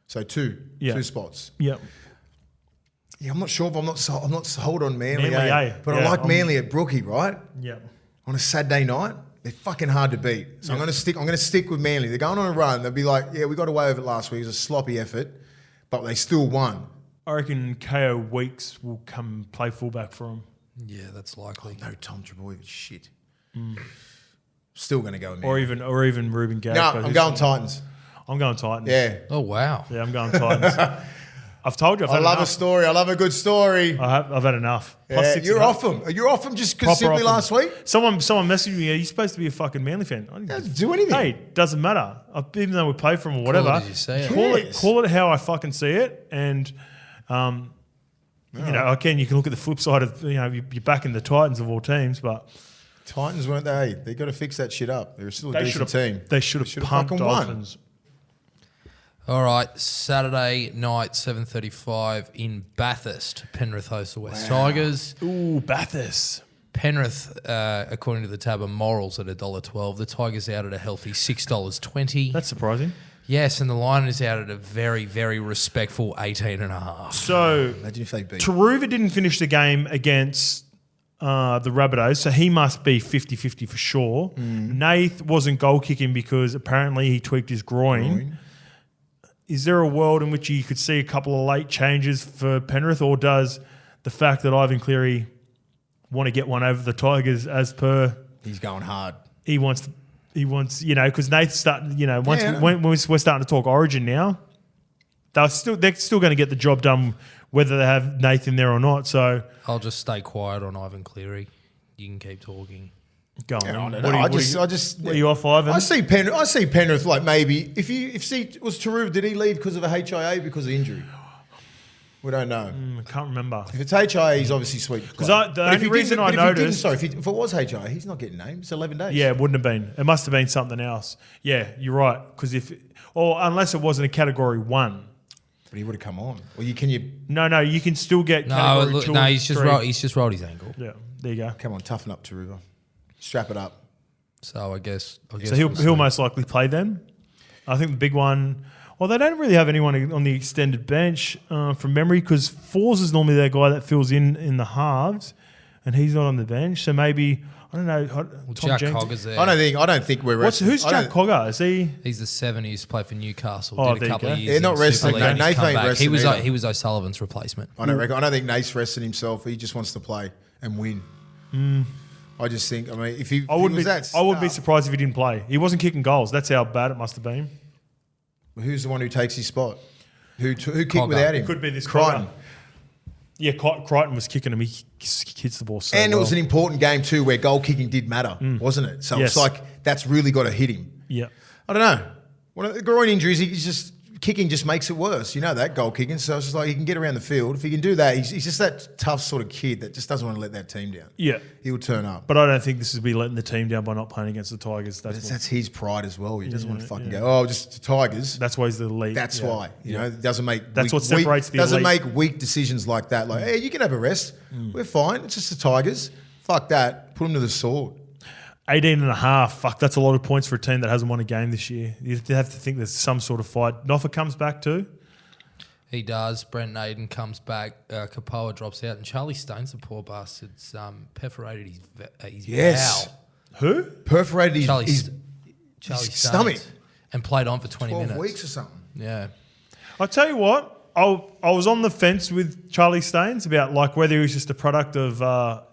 So two spots. Yeah. Yeah, I'm not sure if I'm not sold on Manly, Manly, but I like Manly at Brookie, right? Yeah. On a Saturday night, they're fucking hard to beat. So I'm going to stick with Manly. They're going on a run. They'll be like, yeah, we got away with it last week. It was a sloppy effort, but they still won. I reckon KO Weeks will come play fullback for him. Yeah, that's likely. No, Tom Trebojevic, shit. Still going to go with Manly. Or even Ruben Garrick. No, I'm going Titans. I'm going Titans. Yeah. Oh, wow. Yeah, I'm going Titans. I've told you. I love a story. I love a good story. I've had enough. Yeah, you're off them. You're off them just because simply last week? Someone messaged me, are you supposed to be a fucking Manly fan? I didn't do anything. Hey, doesn't matter. Even though we play for them or whatever. Call it how I fucking see it. And, again, you can look at the flip side of, you're backing the Titans of all teams, but... Titans weren't they? They got to fix that shit up. They're still a decent team. They should have pumped Dolphins. All right, Saturday night, 7:35 in Bathurst. Penrith hosts the West Tigers. Ooh, Bathurst. Penrith, according to the tab, are morals at $1.12. The Tigers out at a healthy $6.20. That's surprising. Yes, and the line is out at a very, very respectful 18.5. So, imagine if they beat. Taruva didn't finish the game against the Rabbitohs, so he must be 50-50 for sure. Nath wasn't goal kicking because apparently he tweaked his groin. Is there a world in which you could see a couple of late changes for Penrith, or does the fact that Ivan Cleary want to get one over the Tigers as per... He's going hard. He wants, because Nath's starting, when we're starting to talk Origin now, they're still going to get the job done whether they have Nath in there or not. So I'll just stay quiet on Ivan Cleary. You can keep talking. Go on. I don't know. Are you off, Ivan? I see Penrith like maybe if was Taruva, did he leave because of a HIA because of injury? We don't know. I can't remember. If it's HIA, he's obviously sweet. Because the only reason I noticed... If it was HIA, he's not getting named. It's 11 days. Yeah, it wouldn't have been. It must have been something else. Yeah, you're right. Because unless it wasn't a Category 1. But he would have come on. Or you No, you can still get Category 2 he's just rolled his ankle. Yeah, there you go. Come on, toughen up, Taruva. Strap it up. So I guess so he'll most likely play then. I think the big one... Well, they don't really have anyone on the extended bench from memory because Fours is normally their guy that fills in the halves. and he's not on the bench. So maybe I don't know. Well, Tom Jack Jenkins. Cogger's there. I don't think we're resting. Who's Jack Cogger? Is he? He's the 7. He used to play for Newcastle. Oh, Did there a you couple go. of years. Yeah, not in wrestling. Super League. No, He's come Nathan ain't back. wrestling either. He was O'Sullivan's replacement. I don't reckon. I don't think Nate's resting himself. He just wants to play and win. I just think. I mean, if he, I wouldn't was be. that I wouldn't be stuff, surprised if he didn't play. He wasn't kicking goals. That's how bad it must have been. who's the one who takes his spot? Who kicked Cogger. without him? Could be this Crichton. Cogger. Yeah, Crichton was kicking him. He hits the ball so And it well. was an important game too, where goal kicking did matter, wasn't it? So Yes. it's like that's really got to hit him. Yeah. I don't know. One of the groin injuries, he's just kicking just makes it worse. You know that goal kicking. So it's just like he can get around the field. If he can do that, he's just that tough sort of kid that just doesn't want to let that team down. Yeah. He'll turn up. But I don't think this would be letting the team down by not playing against the Tigers. That's his pride as well. He doesn't want to fucking yeah. go, oh, just the Tigers. That's why he's the elite. That's yeah. why. You know, it doesn't make That's what separates the doesn't elite. make weak decisions like that. Like, hey, you can have a rest. We're fine. It's just the Tigers. Fuck that. Put them to the sword. 18 and a half. Fuck, that's a lot of points for a team that hasn't won a game this year. You have to think there's some sort of fight. Noffa comes back too. He does. Brent Naden comes back. Kapoa drops out. And Charlie Stone's the poor bastard's perforated his Yes. bowel. Who? Perforated Charlie his Stone's. stomach. And played on for 20 12 minutes. weeks or something. Yeah. I'll tell you what. I was on the fence with Charlie Staines about like whether he was just a product of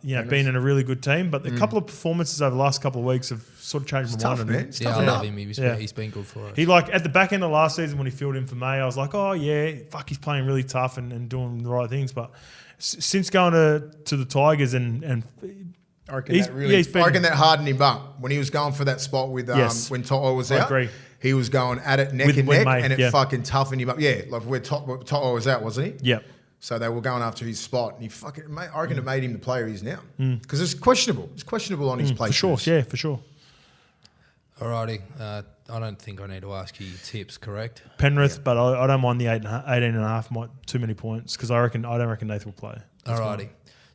being in a really good team, but a couple of performances over the last couple of weeks have sort of changed my Tough, mind. man. And It's Yeah, tough I enough. love him. He's been good for us. he like at the back end of last season when he filled in for May, I was like, oh yeah, fuck, he's playing really tough and doing the right things. But since going to the Tigers and I reckon, He's- that really, yeah, he's been- I reckon that hardened him up when he was going for that spot with Yes. when Toto was I out. agree. He was going at it neck With and neck, May, and it yeah. fucking toughened him up. Yeah, like where Toto was out, wasn't he? yeah. So they were going after his spot, and I reckon it made him the player he is now because it's questionable. It's questionable on his For place. sure, yeah, for sure. Alrighty. I don't think I need to ask you your tips, correct? Penrith, but I don't mind the 18 and a half. Too many points because I don't reckon Nathan will play. Alrighty.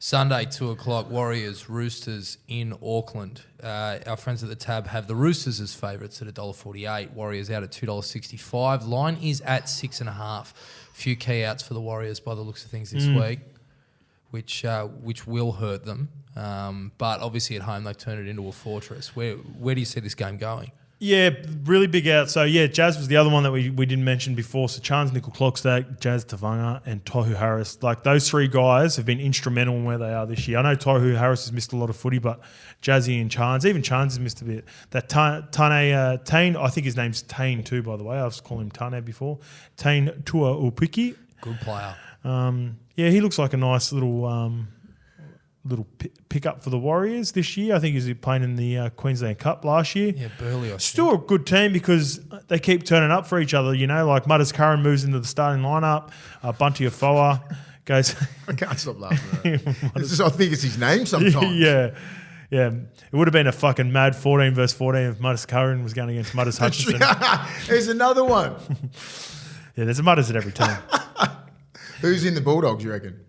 Sunday, 2:00, Warriors, Roosters in Auckland. Our friends at the tab have the Roosters as favourites at $1.48. Warriors out at $2.65. Line is at 6.5. Few key outs for the Warriors by the looks of things this week, which will hurt them. But obviously at home they've turned it into a fortress. Where do you see this game going? Yeah, really big out. So, yeah, Jazz was the other one that we didn't mention before. So, Chance Nickel-Clockstack, Jazz Tavanga, and Tohu Harris. Like, those three guys have been instrumental in where they are this year. I know Tohu Harris has missed a lot of footy, but Jazzy and Chance, even Chance has missed a bit. That Tane, I think his name's Tane too, by the way. I was calling him Tane before. Tane Tuaupiki. Good player. Yeah, he looks like a nice little pickup for the Warriors this year. I think he's playing in the Queensland Cup last year. Yeah, Burley. Still a good team because they keep turning up for each other. You know, like Mudders Curran moves into the starting lineup. Bunty Afoa goes. I can't stop laughing at that. I think it's his name sometimes. yeah. It would have been a fucking mad 14 versus 14 if Mudders Curran was going against Mudders Hutchinson. There's another one. Yeah, there's a Mudders at every team. Who's in the Bulldogs, you reckon?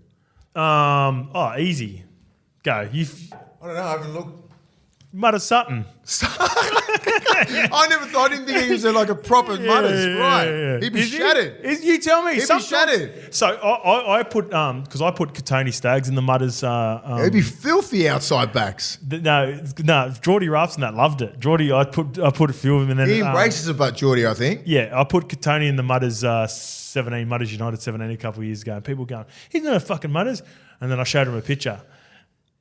Easy. Go. I don't know. I haven't looked. Mudders Sutton. I didn't think he was like a proper Mudders. Right. He'd be Is he? shattered. You tell me. He'd be Sometimes- shattered. So I put because I put Katoni Staggs in the Mudders. He'd be filthy outside backs. No, Geordie Ruffs and that loved it. Geordie, I put a few of them, and then He embraces it, but Geordie, I think. yeah, I put Katoni in the Mudders 17, Mudders United 17 a couple of years ago, and people going, he's not a fucking Mudders, and then I showed him a picture.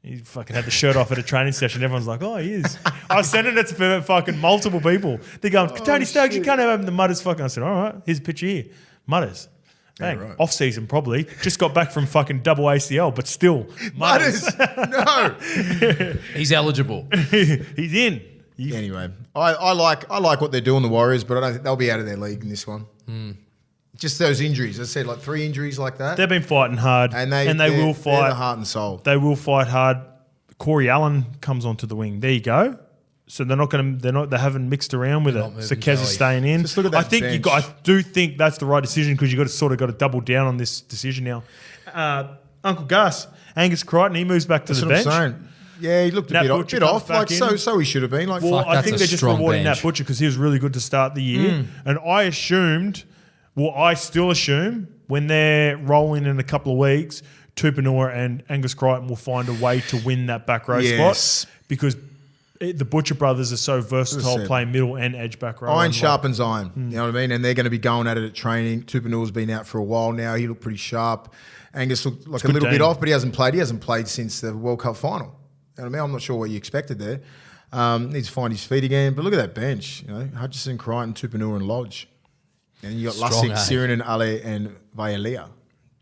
He fucking had the shirt off at a training session. Everyone's like, oh, he is. I was sending it to fucking multiple people. They're going, Katoni Staggs, you can't have the Mudders fucking. I said, all right, here's a picture here. Mudders. Bang. right. Off season probably. Just got back from fucking double ACL, but still. Mudders. No. He's eligible. He's in. Anyway, I like what they're doing, the Warriors, but I don't think they'll be out of their league in this one. Just those injuries. I said like 3 injuries like that. They've been fighting hard, and they will They're fight. the heart and soul. They will fight hard. Corey Allen comes onto the wing. There you go. So they're not going to. They haven't mixed around with They're not it. moving So Kez is Joey. staying in. Just look at that I think bench. I do think that's the right decision because you got to double down on this decision now. Uncle Gus, Angus Crichton, he moves back to That's the what bench. I'm saying. Yeah, he looked a Nat bit Butcher off. comes Like back in. so he should have been. Like, Well, Fuck, I that's think a they're just strong rewarding bench. Nat Butcher because he was really good to start the year. And I assumed, I still assume when they're rolling in a couple of weeks, Tupanua and Angus Crichton will find a way to win that back row Yes. spot because the Butcher brothers are so versatile Said. playing middle and edge back row. Iron And, sharpens iron. You know what I mean? And they're going to be going at it at training. Tupanua's been out for a while now. He looked pretty sharp. Angus looked like a good little bit team. off, but he hasn't played. He hasn't played since the World Cup final. You know what I mean? I'm not sure what you expected there. Needs to find his feet again. But look at that bench. You know, Hutchison, Crichton, Tupanua, and Lodge. And you got Strong, Lussick, Siren, and Ale, and Vailea.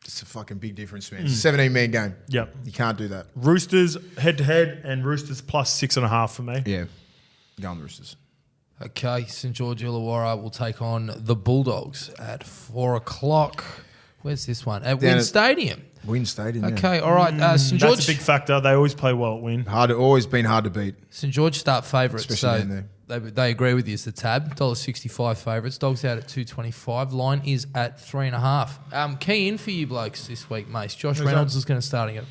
It's a fucking big difference, man. 17-man game. Yep. You can't do that. Roosters head-to-head and Roosters plus 6.5 for me. Yeah. Go on the Roosters. Okay, St George Illawarra will take on the Bulldogs at 4 o'clock. Where's this one? At Down Wynn at- Stadium. Win Stadium. Yeah. Okay, all right. St That's George. a big factor. They always play well at Win. Always been hard to beat. St George start favourites, Especially so down they agree with you. It's the tab $1.65 favourites. Dogs out at $2.25. Line is at 3.5. Key in for you blokes this week, Mace. Josh Reynolds is starting at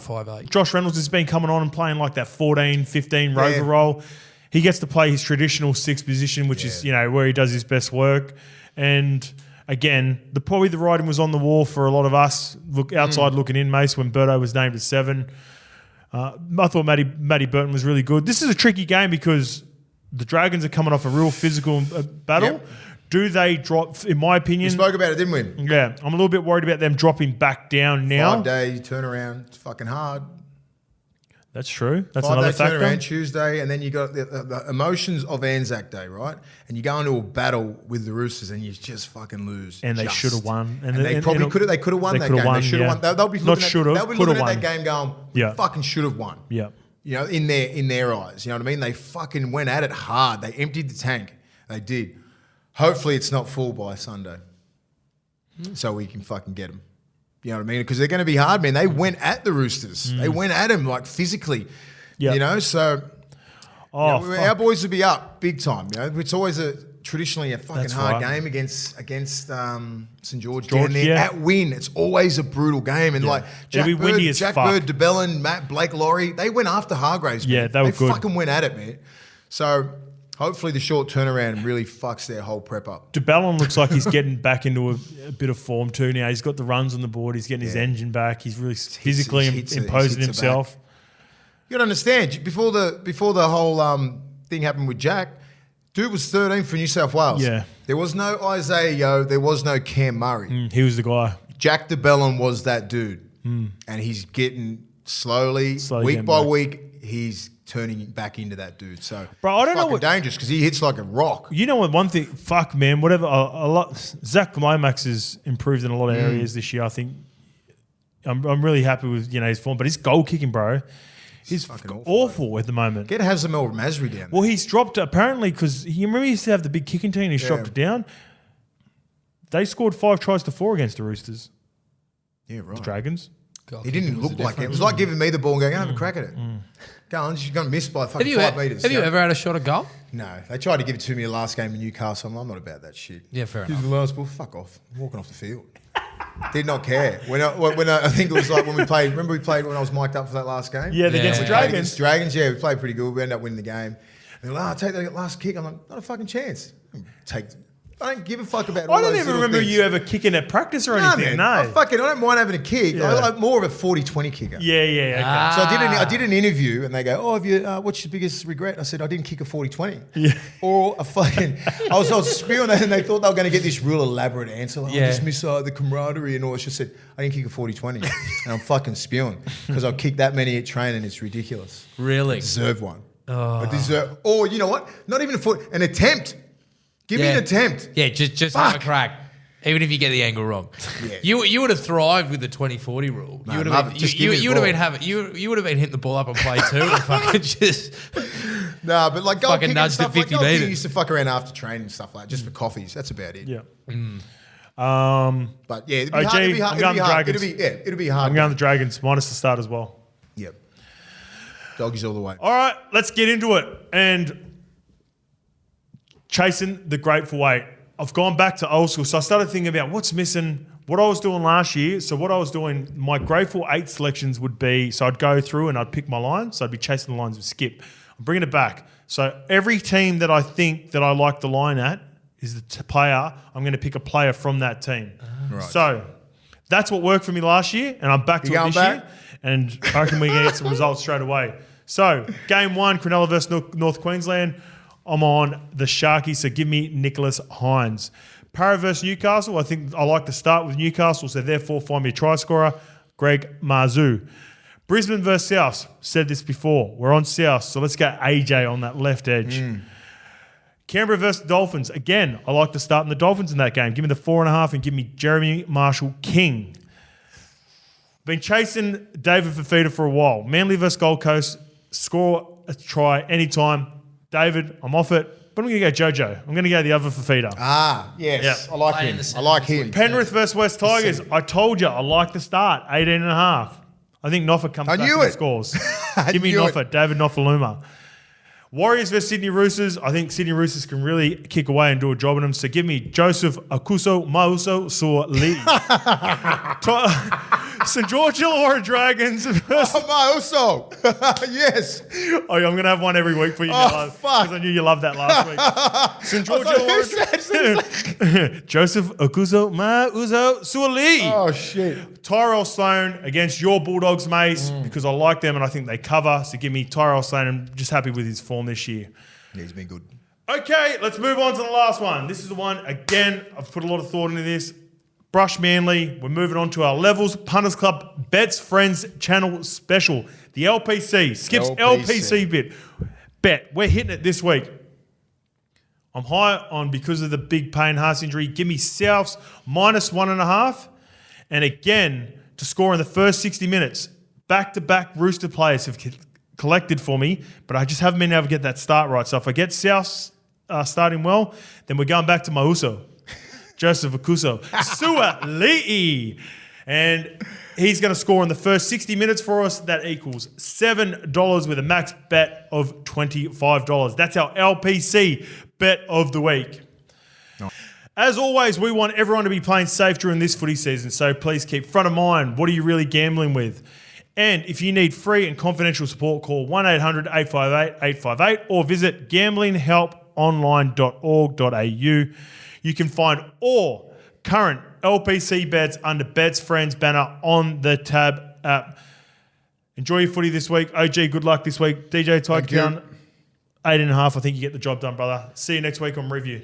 5'8". Josh Reynolds has been coming on and playing like that 14, 15 rover role. He gets to play his traditional sixth position, which is, where he does his best work. And again, probably the writing was on the wall for a lot of us outside looking in, Mace, when Birdo was named at 7. I thought Matty Burton was really good. This is a tricky game because the Dragons are coming off a real physical battle. Yep. Do they drop, in my opinion? We spoke about it, didn't we? Yeah, I'm a little bit worried about them dropping back down now. 5 day turnaround. It's fucking hard. That's true. That's 5 another day factor. turnaround Tuesday, and then you got the emotions of Anzac Day, right? And you go into a battle with the Roosters, and you just fucking lose. And they should have won. And they probably could have. They could have won they that could have game. won, They should have yeah. won. They'll be Not looking should have. They'll be Could have looking at won. that game going, Yeah. fucking should have won. Yeah. You know, in their eyes. You know what I mean? They fucking went at it hard. They emptied the tank. They did. Hopefully, it's not full by Sunday, so we can fucking get them. You know what I mean? Because they're going to be hard, man. They went at the Roosters. They went at them like physically. Yep. You know, so Oh, you know, our boys will be up big time. You know, it's always traditionally a fucking That's hard right. game against St George. George, Down there yeah. at Win, it's always a brutal game. And like It'll be windy as Jack fuck. Bird, DeBellin, Matt Blake, Laurie, they went after Hargraves. Man. Yeah, they were good. fucking went at it, man. So hopefully the short turnaround really fucks their whole prep up. DeBellin looks like he's getting back into a bit of form too now. He's got the runs on the board. He's getting his engine back. He's really physically hits imposing are himself. back. You got to understand, before the whole thing happened with Jack, dude was 13 for New South Wales. Yeah. There was no Isaiah Yeo. There was no Cam Murray. He was the guy. Jack DeBellin was that dude. And he's getting slowly week getting by back. week, he's turning back into that dude. So, Bro, I don't know fucking what- dangerous because he hits like a rock. You know what? One thing, fuck, man, whatever. A lot. Zach Lomax has improved in a lot of areas this year. I think I'm really happy with his form, but his goal kicking, bro, is fucking awful at the moment. Get Hazamel Masri down there. Well, he's dropped apparently because you remember he used to have the big kicking team. He's dropped it down. They scored 5 tries to 4 against the Roosters, Yeah, right. Dragons. He didn't look like it. It was like giving me the ball and going, have a crack at it. Go on, you're going to miss by fucking 5 metres. Have you ever had a shot at goal? No, they tried to give it to me the last game in Newcastle. I'm not about that shit. Yeah, fair Here's enough. the last ball. Fuck off. I'm walking off the field. Did not care. When I think it was like when we played. Remember we played when I was mic'd up for that last game. Yeah, against the We played Dragons. against Dragons. Yeah, we played pretty good. We ended up winning the game. And they're like, take that last kick. I'm like, not a fucking chance. I don't give a fuck about. I don't even remember you ever kicking at practice or anything. Man. No. I don't mind having a kick. Yeah. I like more of a 40-20 kicker. Yeah. Okay. So I did an interview, and they go, "Oh, have you? What's your biggest regret?" I said, "I didn't kick a 40-20." Yeah. Or a fucking. I was spewing, and they thought they were going to get this real elaborate answer. Like, Yeah. I just miss the camaraderie and all. I just said, "I didn't kick a 40-20," and I'm fucking spewing because I've kicked that many at training. It's ridiculous. Really? I deserve one. I deserve. Or you know what? Not even an attempt. Give me an attempt. Yeah, just have a Fuck. crack. Even if you get the angle wrong. Yeah. You would have thrived with the 20-40 rule. No, You would love have it. been, Just give me the you would have ball. been you would have been hitting the ball up and play too. And fucking just Nah, but like goal Fucking kicking nudged stuff, at 50 like goal kicking metres. used to fuck around after training and stuff like that, just for coffees. That's about it. Yeah. But yeah, it'd be OG, hard. It'd be hard. I'm It'd going be the hard. Dragons. It'd be hard. I'm going the Dragons minus the start as well. Yep. Doggies all the way. All right, let's get into it. And chasing the Grateful Eight. I've gone back to old school. So I started thinking about what's missing, what I was doing last year. So what I was doing, my Grateful Eight selections would be, so I'd go through and I'd pick my line. So I'd be chasing the lines with Skip. I'm bringing it back. So every team that I think that I like the line at is the player. I'm going to pick a player from that team. Right. So That's what worked for me last year, and I'm back to You it going this back? year. And I reckon we can get some results straight away. So, game 1, Cronulla versus North Queensland. I'm on the Sharkies, so give me Nicholas Hines. Parra versus Newcastle. I think I like to start with Newcastle, so therefore find me a try scorer, Greg Marzou. Brisbane versus South. Said this before. We're on South, so let's get AJ on that left edge. Canberra versus Dolphins. Again, I like to start in the Dolphins in that game. Give me the 4.5 and give me Jeremy Marshall-King. Been chasing David Fafita for a while. Manly versus Gold Coast. Score a try anytime. David, I'm off it. But I'm going to go Jojo. I'm going to go the other Fafita. Yes. Yeah. I like Playing him. the I centre like this him. week. Penrith versus West Tigers. I told you I like to start 18.5. I think Noffa comes back knew and it. scores. I Give me knew Noffa, David Nofaluma. Warriors versus Sydney Roosters. I think Sydney Roosters can really kick away and do a job on them. So give me Joseph Akuso Mauso Suoli. St George Illawarra Dragons versus... Also, yes. Oh, yeah, I'm going to have one every week for you. Oh, fuck. Because I knew you loved that last week. St George Illawarra... Joseph Akuso Mauso Suoli. Oh, shit. Tyrell Sloan against your Bulldogs, Mace, because I like them and I think they cover. So give me Tyrell Sloan. I'm just happy with his form this year. Yeah, he's been good. Okay, let's move on to the last one. This is the one, again, I've put a lot of thought into this. Brush Manly. We're moving on to our Levels Punters Club Bets Friends channel special. The LPC. Skip's LPC bet. We're hitting it this week. I'm high on because of the big Payne Haas injury. Give me Souths -1.5. And again, to score in the first 60 minutes. Back-to-back Rooster players have collected for me, but I just haven't been able to get that start right. So if I get Souths starting well, then we're going back to Mauso. Joseph Akuso. Suali'i. And he's going to score in the first 60 minutes for us. That equals $7 with a max bet of $25. That's our LPC bet of the week. As always, we want everyone to be playing safe during this footy season, so please keep front of mind, what are you really gambling with? And if you need free and confidential support, call 1-800-858-858 or visit gamblinghelponline.org.au. You can find all current LPC bets under Bets Friends banner on the Tab app. Enjoy your footy this week. OG, good luck this week. DJ Tyke down 8.5. I think you get the job done, brother. See you next week on Review.